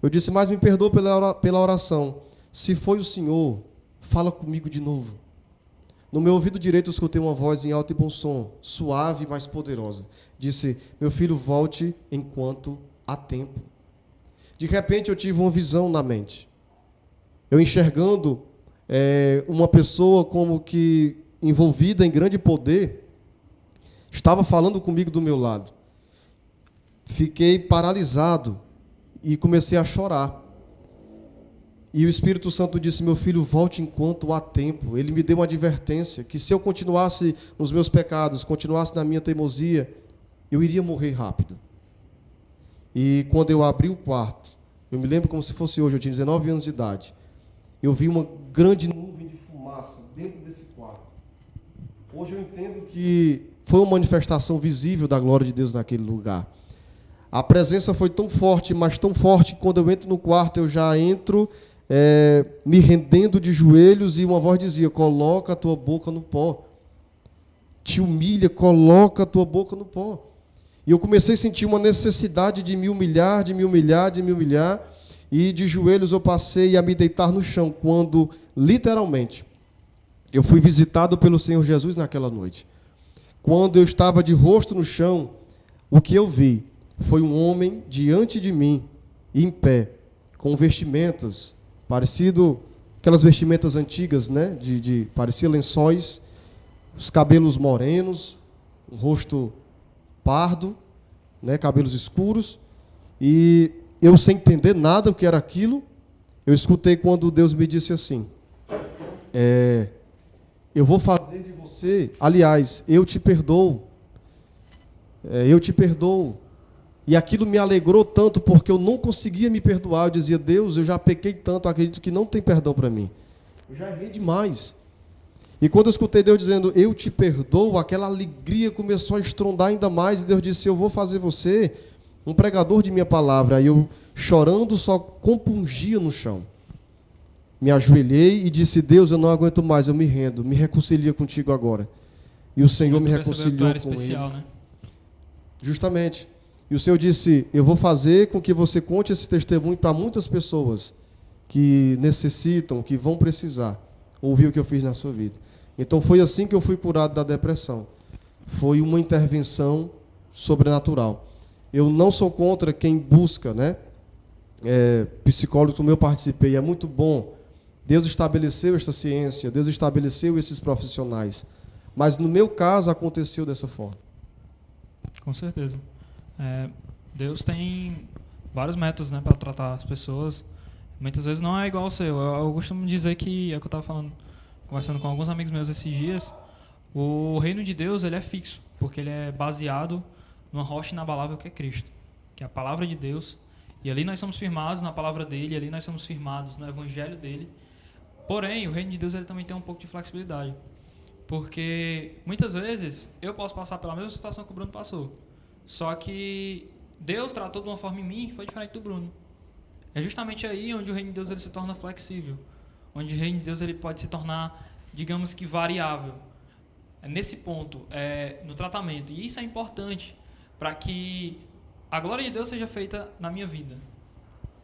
Eu disse: mas me perdoe pela oração. Se foi o Senhor, fala comigo de novo. No meu ouvido direito eu escutei uma voz em alto e bom som, suave, mas poderosa. Disse: meu filho, volte enquanto há tempo. De repente eu tive uma visão na mente. Eu enxergando uma pessoa como que envolvida em grande poder, estava falando comigo do meu lado. Fiquei paralisado e comecei a chorar. E o Espírito Santo disse: meu filho, volte enquanto há tempo. Ele me deu uma advertência, que se eu continuasse nos meus pecados, continuasse na minha teimosia, eu iria morrer rápido. E quando eu abri o quarto, eu me lembro como se fosse hoje, eu tinha 19 anos de idade, eu vi uma grande nuvem de fumaça dentro desse quarto. Hoje eu entendo que foi uma manifestação visível da glória de Deus naquele lugar. A presença foi tão forte, mas tão forte, que quando eu entro no quarto, eu já entro me rendendo de joelhos, e uma voz dizia: coloca a tua boca no pó. Te humilha, coloca a tua boca no pó. E eu comecei a sentir uma necessidade de me humilhar, de me humilhar, de me humilhar, e de joelhos eu passei a me deitar no chão, quando, literalmente, eu fui visitado pelo Senhor Jesus naquela noite. quando eu estava de rosto no chão, o que eu vi foi um homem diante de mim, em pé, com vestimentas, parecido aquelas vestimentas antigas, né? Parecia lençóis, os cabelos morenos, um rosto pardo, né? Cabelos escuros, e eu sem entender nada o que era aquilo, eu escutei quando Deus me disse assim, eu vou fazer de você, aliás, eu te perdoo. E aquilo me alegrou tanto porque eu não conseguia me perdoar. Eu dizia, Deus, eu já pequei tanto, acredito que não tem perdão para mim. Eu já errei demais. E quando eu escutei Deus dizendo, eu te perdoo, aquela alegria começou a estrondar ainda mais. E Deus disse, eu vou fazer você um pregador de minha palavra. Aí eu, chorando, só compungia no chão. Me ajoelhei e disse, Deus, eu não aguento mais, eu me rendo, me reconcilia contigo agora. E o Senhor me reconciliou com especial, ele. Né? Justamente. E o Senhor disse, eu vou fazer com que você conte esse testemunho para muitas pessoas que necessitam, que vão precisar ouvir o que eu fiz na sua vida. Então foi assim que eu fui curado da depressão. Foi uma intervenção sobrenatural. Eu não sou contra quem busca, né? Psicólogo como eu participei, é muito bom. Deus estabeleceu esta ciência, Deus estabeleceu esses profissionais. Mas no meu caso aconteceu dessa forma. Com certeza. Deus tem vários métodos, né, para tratar as pessoas. Muitas vezes não é igual ao seu. Eu costumo dizer que, é o que eu estava conversando com alguns amigos meus esses dias, o reino de Deus ele é fixo, porque ele é baseado numa rocha inabalável que é Cristo, que é a palavra de Deus. E ali nós somos firmados na palavra dele, ali nós somos firmados no evangelho dele. Porém, o reino de Deus ele também tem um pouco de flexibilidade. Porque muitas vezes eu posso passar pela mesma situação que o Bruno passou. Só que Deus tratou de uma forma em mim que foi diferente do Bruno. É justamente aí onde o reino de Deus ele se torna flexível. Onde o reino de Deus ele pode se tornar, digamos que, variável. É nesse ponto, no tratamento. E isso é importante para que a glória de Deus seja feita na minha vida.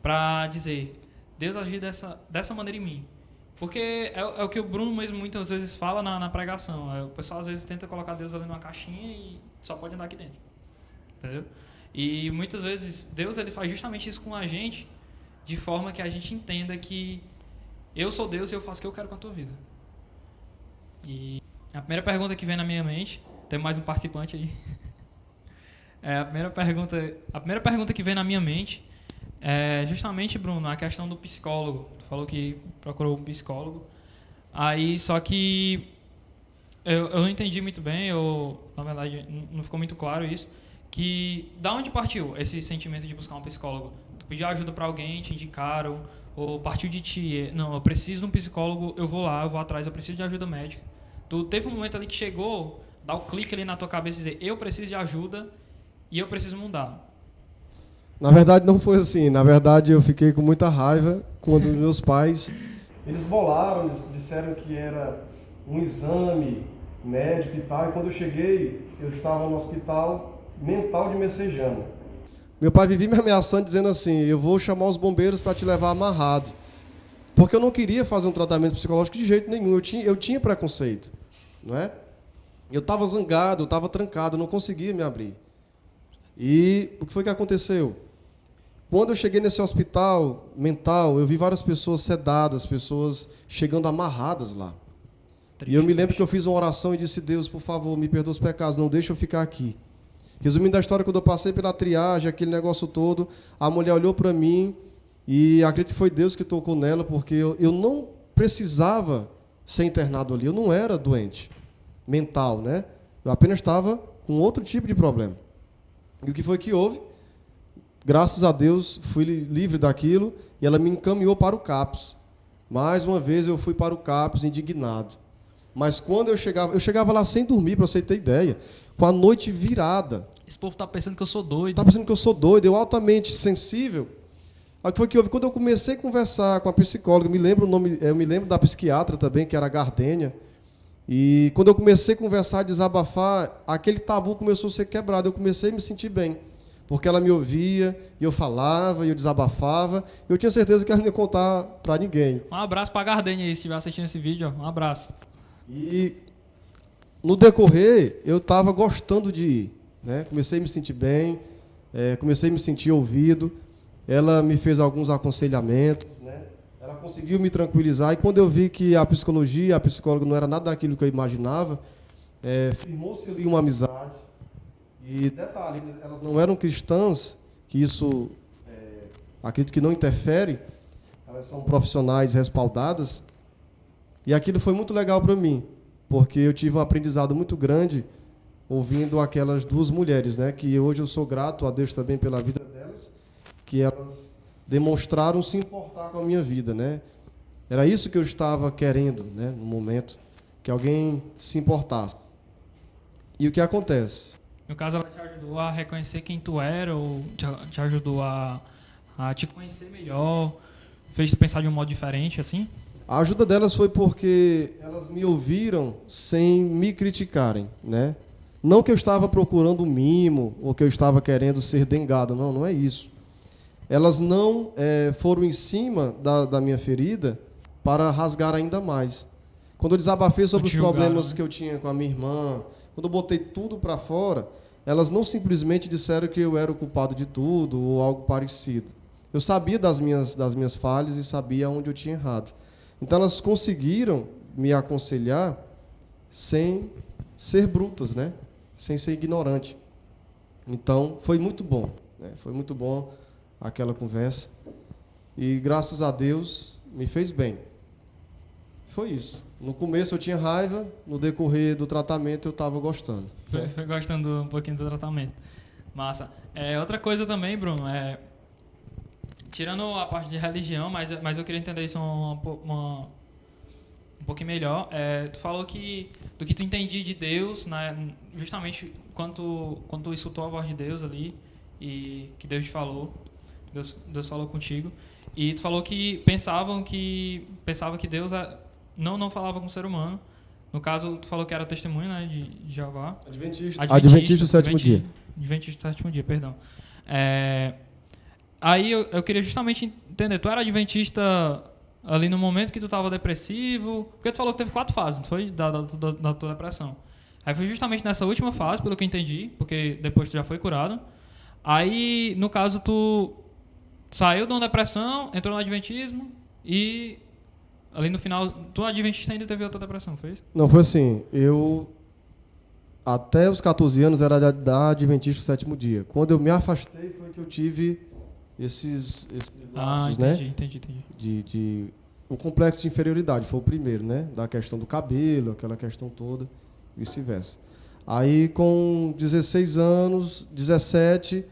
Para dizer, Deus agir dessa maneira em mim. Porque é o que o Bruno mesmo muitas vezes fala na pregação. O pessoal às vezes tenta colocar Deus ali numa caixinha e só pode andar aqui dentro. Entendeu? E muitas vezes Deus ele faz justamente isso com a gente, de forma que a gente entenda que eu sou Deus e eu faço o que eu quero com a tua vida. E a primeira pergunta que vem na minha mente, tem mais um participante aí. A primeira pergunta que vem na minha mente é justamente, Bruno, a questão do psicólogo. Tu falou que procurou um psicólogo. Aí, só que eu não entendi muito bem, na verdade, não ficou muito claro isso, que da onde partiu esse sentimento de buscar um psicólogo? Tu pediu ajuda para alguém, te indicaram, ou partiu de ti? Não, eu preciso de um psicólogo, eu vou lá, eu vou atrás, eu preciso de ajuda médica. Tu teve um momento ali que chegou, dá o clique ali na tua cabeça e dizer, eu preciso de ajuda e eu preciso mudar. Na verdade não foi assim, na verdade eu fiquei com muita raiva quando meus pais, eles bolaram, eles disseram que era um exame médico e tal, e quando eu cheguei, eu estava no hospital mental de Messejana. Meu pai vivia me ameaçando, dizendo assim, eu vou chamar os bombeiros para te levar amarrado. Porque eu não queria fazer um tratamento psicológico de jeito nenhum, eu tinha preconceito, não é? Eu estava zangado, eu estava trancado, eu não conseguia me abrir. E o que foi que aconteceu? Quando eu cheguei nesse hospital mental, eu vi várias pessoas sedadas, pessoas chegando amarradas lá. E eu me lembro que eu fiz uma oração e disse, Deus, por favor, me perdoa os pecados, não deixa eu ficar aqui. Resumindo a história, quando eu passei pela triagem, aquele negócio todo, a mulher olhou para mim e acredito que foi Deus que tocou nela, porque eu não precisava ser internado ali, eu não era doente mental, né? Eu apenas estava com outro tipo de problema. E o que foi que houve? Graças a Deus, fui livre daquilo e ela me encaminhou para o CAPS. Mais uma vez eu fui para o CAPS indignado. Mas quando eu chegava lá sem dormir, para você ter ideia, com a noite virada. Esse povo tá pensando que eu sou doido. Tá pensando que eu sou doido, eu altamente sensível. Aí o que foi que houve? Quando eu comecei a conversar com a psicóloga, eu me lembro da psiquiatra também, que era a Gardênia. E quando eu comecei a conversar, a desabafar, aquele tabu começou a ser quebrado. Eu comecei a me sentir bem. Porque ela me ouvia, e eu falava, e eu desabafava. Eu tinha certeza que ela não ia contar para ninguém. Um abraço para a Gardênia aí, se estiver assistindo esse vídeo. Ó. Um abraço. E no decorrer, eu estava gostando de ir, né? Comecei a me sentir bem, comecei a me sentir ouvido. Ela me fez alguns aconselhamentos, né? Ela conseguiu me tranquilizar. E quando eu vi que a psicologia, a psicóloga não era nada daquilo que eu imaginava, firmou-se ali uma amizade. E detalhe, elas não eram cristãs, que isso, acredito que não interfere, elas são profissionais respaldadas. E aquilo foi muito legal para mim, porque eu tive um aprendizado muito grande ouvindo aquelas duas mulheres, né? Que hoje eu sou grato a Deus também pela vida delas, que elas demonstraram se importar com a minha vida, né? Era isso que eu estava querendo, né? No momento, que alguém se importasse. E o que acontece? No caso, ela te ajudou a reconhecer quem tu era, ou te ajudou a te conhecer melhor, fez tu pensar de um modo diferente, assim? A ajuda delas foi porque elas me ouviram sem me criticarem, né? Não que eu estava procurando um mimo, ou que eu estava querendo ser dengado, não, não é isso. Elas não foram em cima da minha ferida para rasgar ainda mais. Quando eu desabafei sobre os problemas que eu tinha com a minha irmã, quando eu botei tudo para fora, elas não simplesmente disseram que eu era o culpado de tudo ou algo parecido. Eu sabia das minhas falhas e sabia onde eu tinha errado. Então elas conseguiram me aconselhar sem ser brutas, né? Sem ser ignorante. Então foi muito bom, né? Foi muito bom aquela conversa. E graças a Deus me fez bem. Foi isso. No começo eu tinha raiva, no decorrer do tratamento eu estava gostando. Foi gostando um pouquinho do tratamento. Massa. Outra coisa também, Bruno, tirando a parte de religião, mas eu queria entender isso um pouquinho melhor. Tu falou que do que tu entendia de Deus, né, justamente quando tu escutou a voz de Deus ali e que Deus te falou, Deus falou contigo, e tu falou que pensava que Deus não falava com o ser humano. No caso, tu falou que era testemunho, né, de Jeová. Adventista do sétimo dia. Adventista do sétimo dia, perdão. Aí eu queria justamente entender, tu era adventista ali no momento que tu estava depressivo, porque tu falou que teve 4 fases, não foi? Da tua depressão. Aí foi justamente nessa última fase, pelo que eu entendi, porque depois tu já foi curado. Aí, no caso, tu saiu de uma depressão, entrou no adventismo e ali no final, tu adventista ainda teve outra depressão, foi isso? Não, foi assim, eu até os 14 anos era da Adventista do sétimo dia. Quando eu me afastei foi que eu tive esses lapsos, né? Entendi. O complexo de inferioridade foi o primeiro, né? Da questão do cabelo, aquela questão toda, vice-versa. Aí com 16 anos, 17,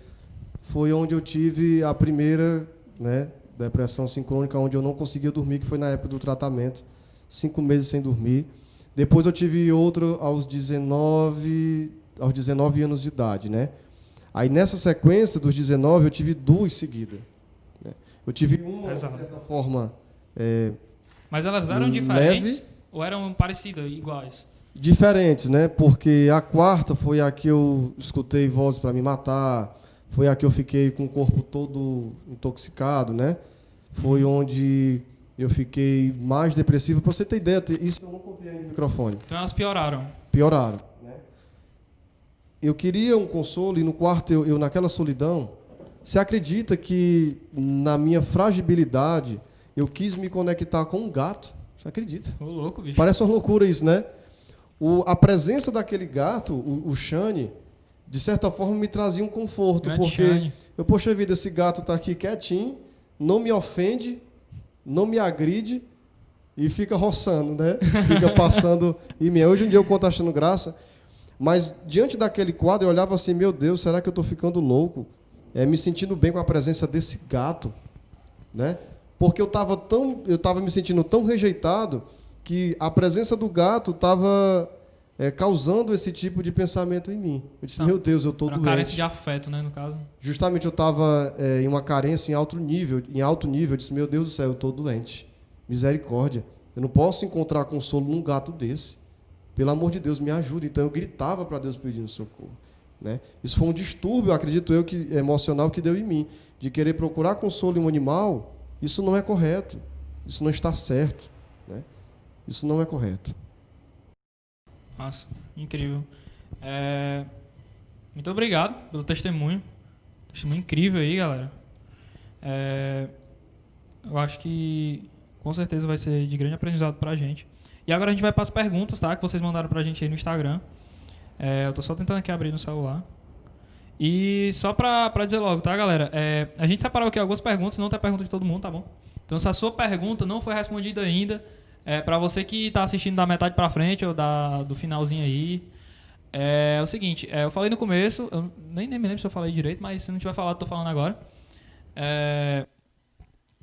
foi onde eu tive a primeira, né, depressão sincrônica, onde eu não conseguia dormir, que foi na época do tratamento, 5 meses sem dormir. Depois eu tive outro aos 19 anos de idade, né? Aí nessa sequência dos 19 eu tive 2 seguidas, né? Eu tive uma, de certa forma, mas elas eram diferentes ou eram parecidas, iguais? Diferentes, né? Porque a quarta foi a que eu escutei vozes para me matar, foi a que eu fiquei com o corpo todo intoxicado, né? Foi onde eu fiquei mais depressivo. Para você ter ideia, isso eu não contei aí no microfone. Então elas pioraram. Pioraram, né? Eu queria um consolo e no quarto, eu naquela solidão, você acredita que na minha fragilidade eu quis me conectar com um gato? Você acredita? Ô, louco, bicho. Parece uma loucura isso, né? A presença daquele gato, o Shane, de certa forma me trazia um conforto. Grande porque Shane. Poxa vida, esse gato está aqui quietinho, não me ofende, não me agride e fica roçando, né? Fica passando em mim. Hoje em dia eu conto achando graça, mas diante daquele quadro eu olhava assim, meu Deus, será que eu estou ficando louco? Me sentindo bem com a presença desse gato, né? Porque eu estava me sentindo tão rejeitado que a presença do gato estava causando esse tipo de pensamento em mim. Eu disse, meu Deus, eu estou doente. Uma carência de afeto, né, no caso? Justamente eu estava em uma carência em alto nível. Eu disse, meu Deus do céu, eu estou doente. Misericórdia. Eu não posso encontrar consolo num gato desse. Pelo amor de Deus, me ajuda. Então eu gritava para Deus pedindo socorro, né? Isso foi um distúrbio, acredito eu, emocional que deu em mim. De querer procurar consolo em um animal, isso não é correto. Isso não está certo, né? Isso não é correto. Nossa, incrível. Muito obrigado pelo testemunho. Testemunho incrível aí, galera. Eu acho que com certeza vai ser de grande aprendizado pra gente. E agora a gente vai para as perguntas, tá? Que vocês mandaram pra gente aí no Instagram. Eu tô só tentando aqui abrir no celular. E só pra dizer logo, tá, galera? A gente separou aqui algumas perguntas, não tem pergunta de todo mundo, tá bom? Então, se a sua pergunta não foi respondida ainda, pra você que tá assistindo da metade pra frente ou do finalzinho aí, é o seguinte, eu falei no começo, eu nem me lembro se eu falei direito, mas se não tiver falado, tô falando agora.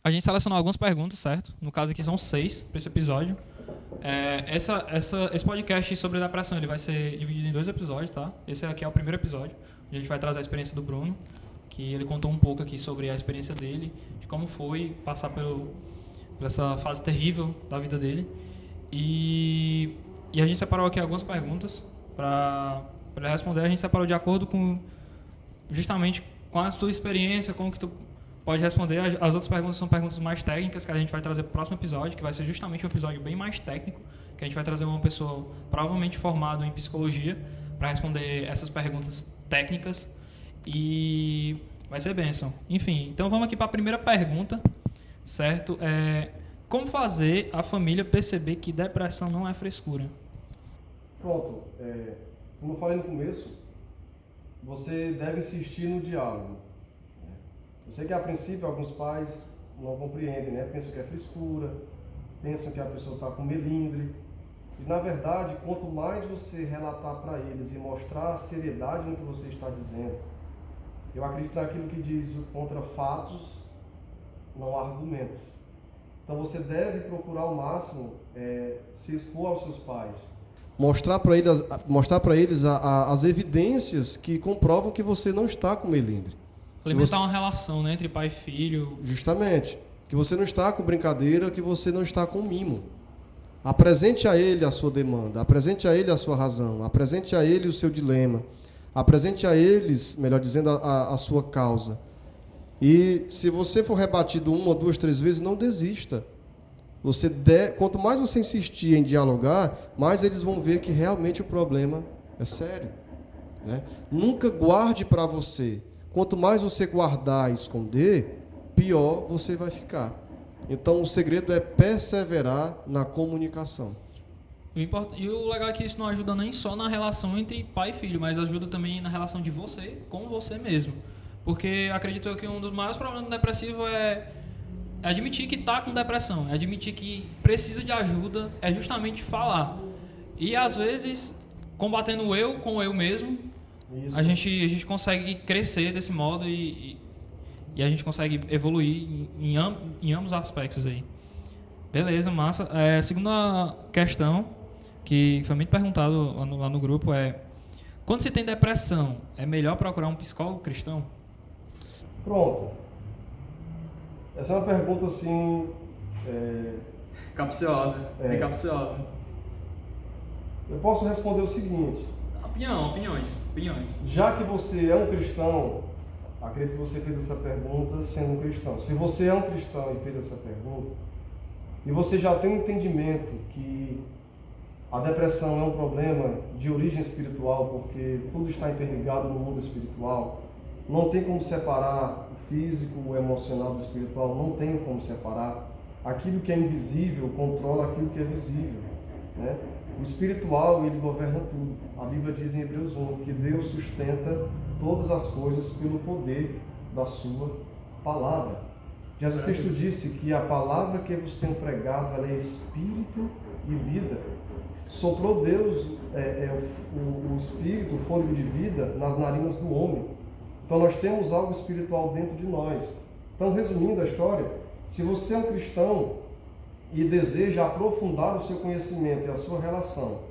A gente selecionou algumas perguntas, certo? No caso aqui são 6 para esse episódio. Esse podcast sobre depressão ele vai ser dividido em 2 episódios, tá? Esse aqui é o primeiro episódio, onde a gente vai trazer a experiência do Bruno, que ele contou um pouco aqui sobre a experiência dele, de como foi passar por essa fase terrível da vida dele. E a gente separou aqui algumas perguntas para ele responder. A gente separou de acordo com justamente com a sua experiência, como que tu pode responder. As outras perguntas são perguntas mais técnicas que a gente vai trazer para o próximo episódio, que vai ser justamente um episódio bem mais técnico, que a gente vai trazer uma pessoa provavelmente formada em psicologia para responder essas perguntas técnicas e vai ser bênção. Enfim, então vamos aqui para a primeira pergunta, certo? Como fazer a família perceber que depressão não é frescura? Pronto. Como eu falei no começo, você deve insistir no diálogo. Eu sei que a princípio alguns pais não compreendem, né? Pensam que é frescura, pensam que a pessoa está com melindre. E na verdade, quanto mais você relatar para eles e mostrar a seriedade no que você está dizendo, eu acredito naquilo que diz contra fatos, não argumentos. Então você deve procurar ao máximo se expor aos seus pais. Mostrar para eles as evidências que comprovam que você não está com melindre. Alimentar uma relação, né, entre pai e filho. Justamente. Que você não está com brincadeira, que você não está com mimo. Apresente a ele a sua demanda, apresente a ele a sua razão, apresente a ele o seu dilema, apresente a eles, melhor dizendo, a sua causa. E se você for rebatido 1, 2, 3 vezes, não desista. Quanto mais você insistir em dialogar, mais eles vão ver que realmente o problema é sério, né? Nunca guarde para você. Quanto mais você guardar e esconder, pior você vai ficar. Então, o segredo é perseverar na comunicação. E o legal é que isso não ajuda nem só na relação entre pai e filho, mas ajuda também na relação de você com você mesmo. Porque acredito eu que um dos maiores problemas do depressivo é admitir que está com depressão, é admitir que precisa de ajuda, é justamente falar. E às vezes, combatendo o eu com o eu mesmo, a gente consegue crescer desse modo e a gente consegue evoluir em ambos os aspectos aí. Beleza, massa. Segunda questão, que foi muito perguntado lá no grupo, quando se tem depressão, é melhor procurar um psicólogo cristão? Pronto. Essa é uma pergunta assim... Capciosa. Bem capciosa. Eu posso responder o seguinte. Opiniões. Já que você é um cristão, acredito que você fez essa pergunta sendo um cristão. Se você é um cristão e fez essa pergunta, e você já tem um entendimento que a depressão é um problema de origem espiritual, porque tudo está interligado no mundo espiritual, não tem como separar o físico, o emocional do espiritual, não tem como separar. Aquilo que é invisível controla aquilo que é visível, né? O espiritual, ele governa tudo. A Bíblia diz em Hebreus 1 que Deus sustenta todas as coisas pelo poder da sua palavra. Jesus Cristo disse que a palavra que vos tenho pregado, ela é espírito e vida. Soprou Deus o espírito, o fôlego de vida nas narinas do homem. Então nós temos algo espiritual dentro de nós. Então, resumindo a história, se você é um cristão e deseja aprofundar o seu conhecimento e a sua relação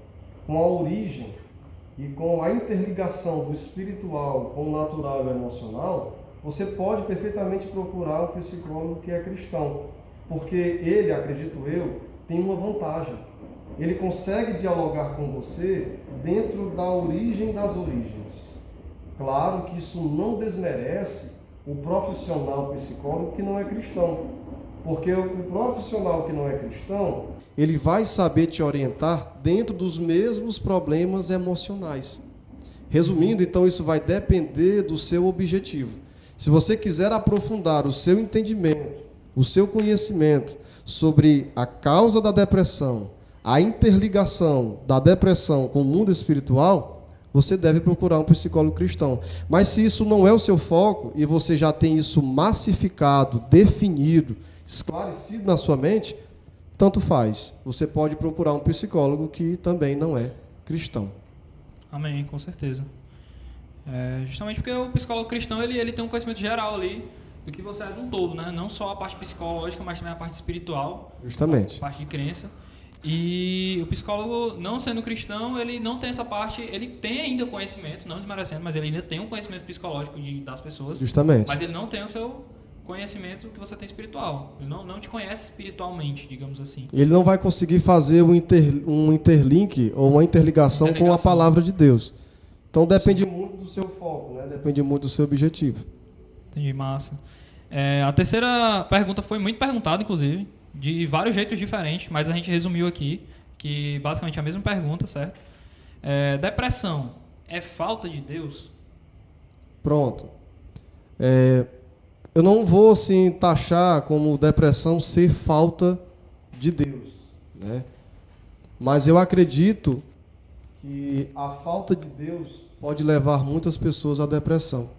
com a origem e com a interligação do espiritual com o natural e o emocional, você pode perfeitamente procurar um psicólogo que é cristão, porque ele, acredito eu, tem uma vantagem. Ele consegue dialogar com você dentro da origem das origens. Claro que isso não desmerece o profissional psicólogo que não é cristão, Porque o profissional que não é cristão, ele vai saber te orientar dentro dos mesmos problemas emocionais. Resumindo, então, isso vai depender do seu objetivo. Se você quiser aprofundar o seu entendimento, o seu conhecimento sobre a causa da depressão, a interligação da depressão com o mundo espiritual, você deve procurar um psicólogo cristão. Mas se isso não é o seu foco e você já tem isso massificado, definido, esclarecido na sua mente, tanto faz. Você pode procurar um psicólogo que também não é cristão. Amém, com certeza. Justamente porque o psicólogo cristão ele tem um conhecimento geral ali do que você é de um todo, né? Não só a parte psicológica, mas também a parte espiritual. Justamente. A parte de crença. E o psicólogo, não sendo cristão, ele não tem essa parte, ele tem ainda conhecimento, não desmerecendo, mas ele ainda tem um conhecimento psicológico das pessoas. Justamente. Mas ele não tem o seu conhecimento que você tem espiritual. Ele não te conhece espiritualmente, digamos assim. Ele não vai conseguir fazer um interlink ou uma interligação com a palavra de Deus. Então depende muito do seu foco, né? Depende muito do seu objetivo. Entendi, massa. A terceira pergunta foi muito perguntada, inclusive, de vários jeitos diferentes, mas a gente resumiu aqui, que basicamente é a mesma pergunta, certo? Depressão é falta de Deus? Pronto. Eu não vou assim taxar como depressão ser falta de Deus, né? Mas eu acredito que a falta de Deus pode levar muitas pessoas à depressão.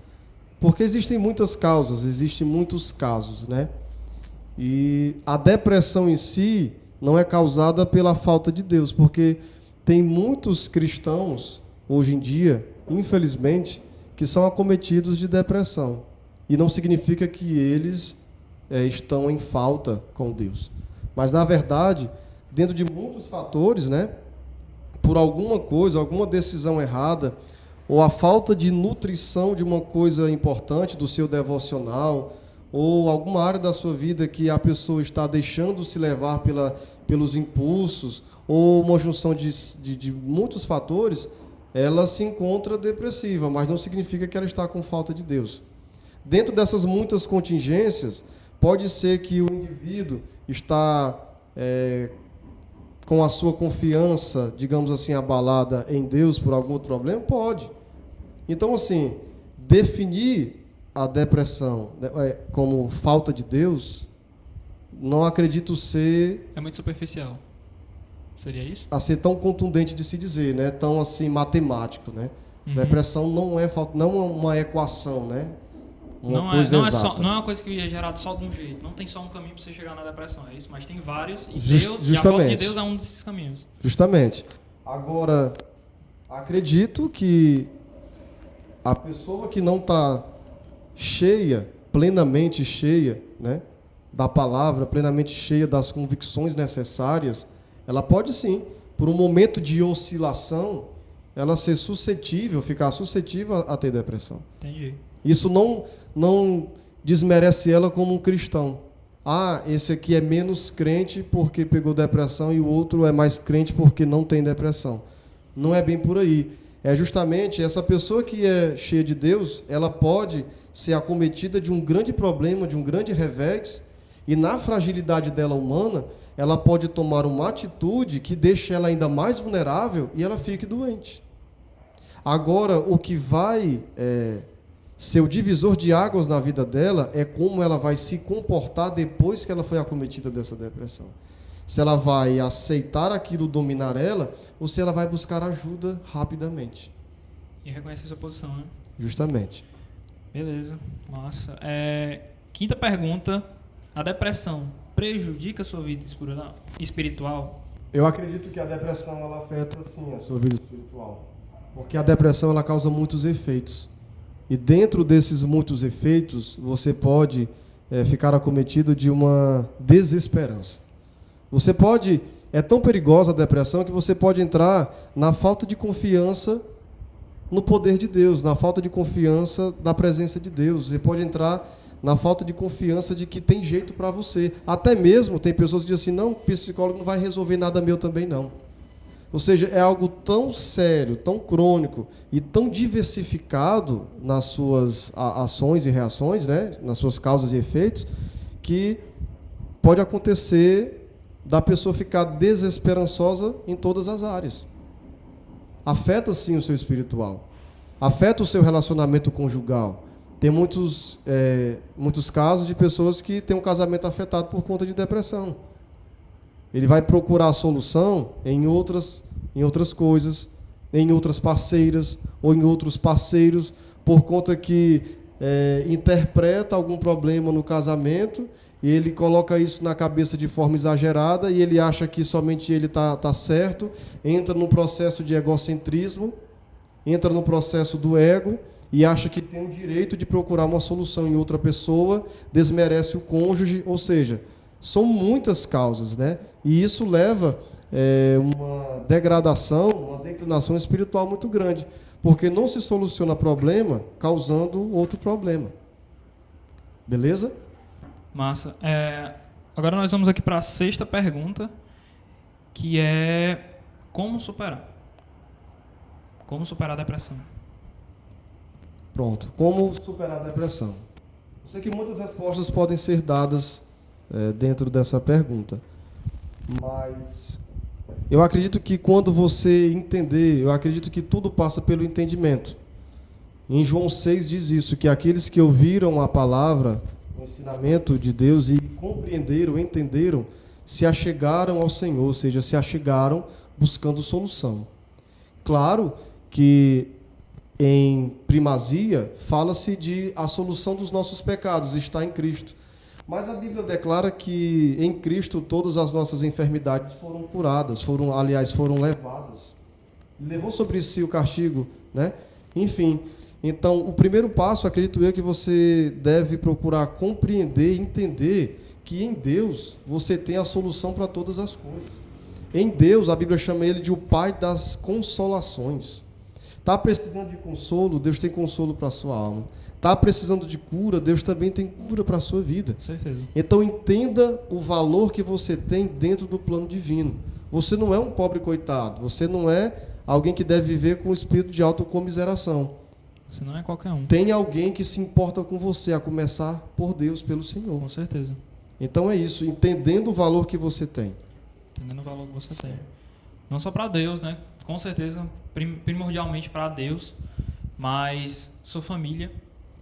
Porque existem muitas causas, existem muitos casos, né? E a depressão em si não é causada pela falta de Deus, porque tem muitos cristãos, hoje em dia, infelizmente, que são acometidos de depressão. E não significa que eles estão em falta com Deus. Mas, na verdade, dentro de muitos fatores, né, por alguma coisa, alguma decisão errada, ou a falta de nutrição de uma coisa importante do seu devocional, ou alguma área da sua vida que a pessoa está deixando se levar pelos impulsos, ou uma junção de muitos fatores, ela se encontra depressiva, mas não significa que ela está com falta de Deus. Dentro dessas muitas contingências, pode ser que o indivíduo está com a sua confiança, digamos assim, abalada em Deus por algum outro problema? Pode. Então, assim, definir a depressão como falta de Deus, não acredito ser... É muito superficial. Seria isso? A ser tão contundente de se dizer, né? Tão assim, matemático, né? Uhum. Depressão não é uma equação, né? Uma coisa exata. Não é uma coisa que é gerada só de um jeito. Não tem só um caminho para você chegar na depressão, é isso? Mas tem vários, e Deus, e a falta de Deus é um desses caminhos. Justamente. Agora, acredito que a pessoa que não está plenamente cheia, né, da palavra, plenamente cheia das convicções necessárias, ela pode sim, por um momento de oscilação, ela ficar suscetível a ter depressão. Entendi. Isso não desmerece ela como um cristão. Esse aqui é menos crente porque pegou depressão e o outro é mais crente porque não tem depressão. Não é bem por aí. É justamente essa pessoa que é cheia de Deus, ela pode ser acometida de um grande problema, de um grande revés, e na fragilidade dela humana, ela pode tomar uma atitude que deixe ela ainda mais vulnerável e ela fique doente. Agora, o que vai ser o divisor de águas na vida dela é como ela vai se comportar depois que ela foi acometida dessa depressão. Se ela vai aceitar aquilo dominar ela, ou se ela vai buscar ajuda rapidamente. E reconhecer sua posição, né? Justamente. Beleza, massa. Quinta pergunta. A depressão prejudica a sua vida espiritual? Eu acredito que a depressão ela afeta, sim, a sua vida espiritual. Porque a depressão ela causa muitos efeitos. E dentro desses muitos efeitos, você pode ficar acometido de uma desesperança. Você pode... É tão perigosa a depressão que você pode entrar na falta de confiança no poder de Deus, na falta de confiança na presença de Deus. Você pode entrar na falta de confiança de que tem jeito para você. Até mesmo tem pessoas que dizem assim, não, o psicólogo não vai resolver nada meu também não. Ou seja, é algo tão sério, tão crônico e tão diversificado nas suas ações e reações, né? Nas suas causas e efeitos, que pode acontecer da pessoa ficar desesperançosa em todas as áreas. Afeta sim o seu espiritual, afeta o seu relacionamento conjugal. Tem muitos casos de pessoas que têm um casamento afetado por conta de depressão. Ele vai procurar a solução em outras coisas, em outras parceiras ou em outros parceiros, por conta que interpreta algum problema no casamento e ele coloca isso na cabeça de forma exagerada e ele acha que somente ele tá certo, entra no processo de egocentrismo, entra no processo do ego e acha que tem o direito de procurar uma solução em outra pessoa, desmerece o cônjuge, ou seja, são muitas causas, né? E isso leva uma degradação, uma declinação espiritual muito grande, porque não se soluciona problema causando outro problema. Beleza? Massa. Agora nós vamos aqui para a sexta pergunta, que é como superar? Como superar a depressão? Pronto. Como superar a depressão? Eu sei que muitas respostas podem ser dadas dentro dessa pergunta, mas eu acredito que quando você entender, eu acredito que tudo passa pelo entendimento. Em João 6 diz isso, que aqueles que ouviram a palavra, o ensinamento de Deus e compreenderam, entenderam, se achegaram ao Senhor, ou seja, se achegaram buscando solução. Claro que em primazia fala-se de a solução dos nossos pecados está em Cristo. Mas a Bíblia declara que em Cristo todas as nossas enfermidades foram curadas, foram levadas. Levou sobre si o castigo, né? Enfim, então o primeiro passo, acredito eu, que você deve procurar compreender e entender que em Deus você tem a solução para todas as coisas. Em Deus, a Bíblia chama ele de o Pai das consolações. Está precisando de consolo? Deus tem consolo para a sua alma. Está precisando de cura? Deus também tem cura para a sua vida. Com certeza. Então entenda o valor que você tem dentro do plano divino. Você não é um pobre coitado. Você não é alguém que deve viver com o espírito de autocomiseração. Você não é qualquer um. Tem alguém que se importa com você, a começar por Deus, pelo Senhor. Com certeza. Então é isso, entendendo o valor que você tem. Entendendo o valor que você tem. Não só para Deus, né? Com certeza, primordialmente para Deus, mas sua família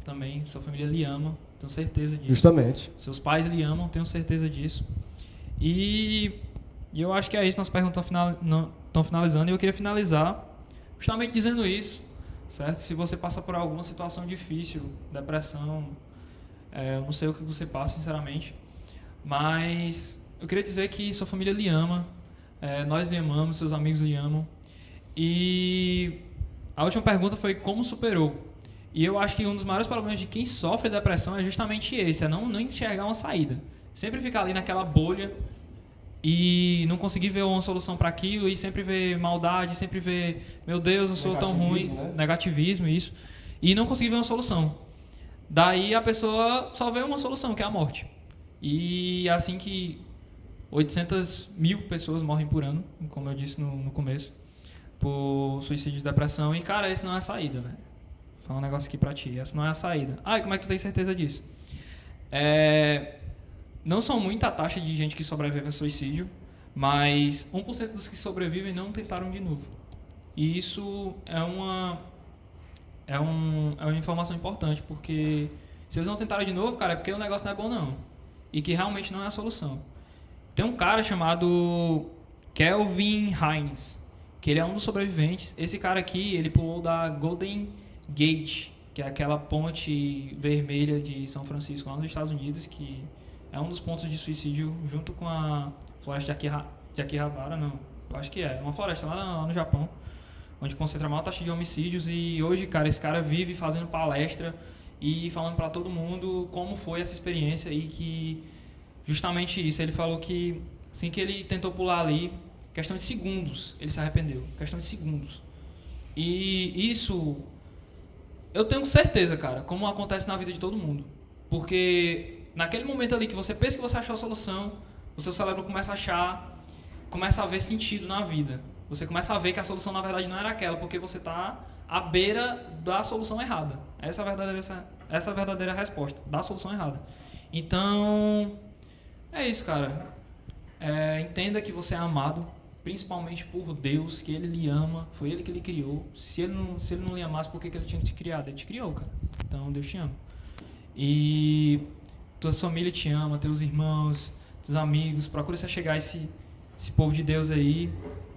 também, sua família lhe ama, tenho certeza disso. Justamente. Seus pais lhe amam, tenho certeza disso. E eu acho que é isso, nossas perguntas estão finalizando, e eu queria finalizar justamente dizendo isso, certo? Se você passa por alguma situação difícil, depressão, eu não sei o que você passa, sinceramente, mas eu queria dizer que sua família lhe ama, nós lhe amamos, seus amigos lhe amam. E a última pergunta foi como superou. E eu acho que um dos maiores problemas de quem sofre depressão é justamente esse, é não enxergar uma saída. Sempre ficar ali naquela bolha e não conseguir ver uma solução para aquilo, e sempre ver maldade, sempre ver, meu Deus, eu sou tão ruim, né? Negativismo, isso. E não conseguir ver uma solução. Daí a pessoa só vê uma solução, que é a morte. E assim que 800 mil pessoas morrem por ano, como eu disse no começo, por suicídio e depressão. E, cara, esse não é a saída, velho. Vou falar um negócio aqui pra ti. Essa não é a saída. E como é que tu tem certeza disso? Não são muita a taxa de gente que sobrevive a suicídio, mas 1% dos que sobrevivem não tentaram de novo. E isso é uma informação importante, porque se eles não tentaram de novo, cara, é porque o negócio não é bom, não. E que realmente não é a solução. Tem um cara chamado Kelvin Hines, que ele é um dos sobreviventes. Esse cara aqui, ele pulou da Golden Gate, que é aquela ponte vermelha de São Francisco, lá nos Estados Unidos, que é um dos pontos de suicídio junto com a floresta de Akihabara, não, eu acho que é uma floresta lá no Japão, onde concentra a maior taxa de homicídios. E hoje, cara, esse cara vive fazendo palestra e falando para todo mundo como foi essa experiência, e que justamente isso, ele falou que assim que ele tentou pular ali, questão de segundos, ele se arrependeu. Questão de segundos. E isso, eu tenho certeza, cara, como acontece na vida de todo mundo. Porque naquele momento ali que você pensa que você achou a solução, o seu cérebro começa a ver sentido na vida. Você começa a ver que a solução, na verdade, não era aquela, porque você está à beira da solução errada. Essa é a verdadeira resposta, da solução errada. Então, É isso, cara. Entenda que você é amado, principalmente por Deus, que Ele lhe ama, foi Ele que lhe criou. Se Ele não lhe amasse, por que Ele tinha te criado? Ele te criou, cara. Então Deus te ama. E tua família te ama, teus irmãos, teus amigos. Procura se achegar a esse povo de Deus aí.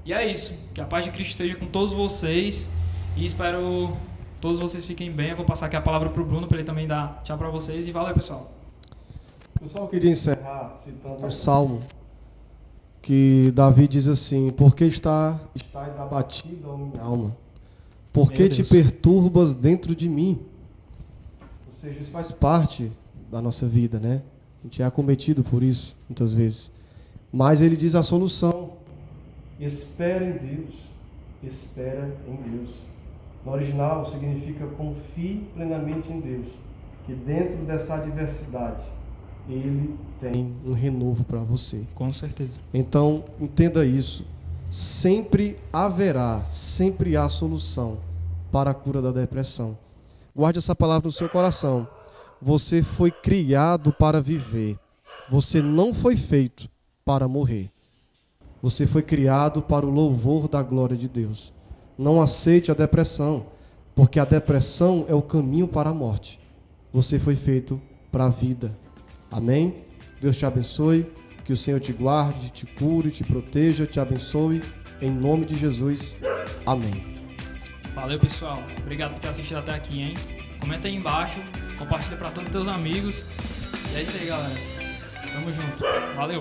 E é isso. Que a paz de Cristo esteja com todos vocês. E espero todos vocês fiquem bem. Eu vou passar aqui a palavra pro Bruno para ele também dar tchau para vocês. E valeu, pessoal. Pessoal, eu queria encerrar citando um salmo que Davi diz assim: por que estás abatido, ó minha alma? Por que te perturbas dentro de mim? Ou seja, isso faz parte da nossa vida, né? A gente é acometido por isso, muitas vezes. Mas ele diz a solução: espera em Deus. Espera em Deus. No original significa confie plenamente em Deus, que dentro dessa adversidade Ele tem um renovo para você. Com certeza. Então, entenda isso. Sempre há solução para a cura da depressão. Guarde essa palavra no seu coração. Você foi criado para viver. Você não foi feito para morrer. Você foi criado para o louvor da glória de Deus. Não aceite a depressão, porque a depressão é o caminho para a morte. Você foi feito para a vida. Amém? Deus te abençoe, que o Senhor te guarde, te cure, te proteja, te abençoe, em nome de Jesus. Amém. Valeu, pessoal. Obrigado por ter assistido até aqui, hein? Comenta aí embaixo, compartilha para todos os teus amigos. E é isso aí, galera. Tamo junto. Valeu.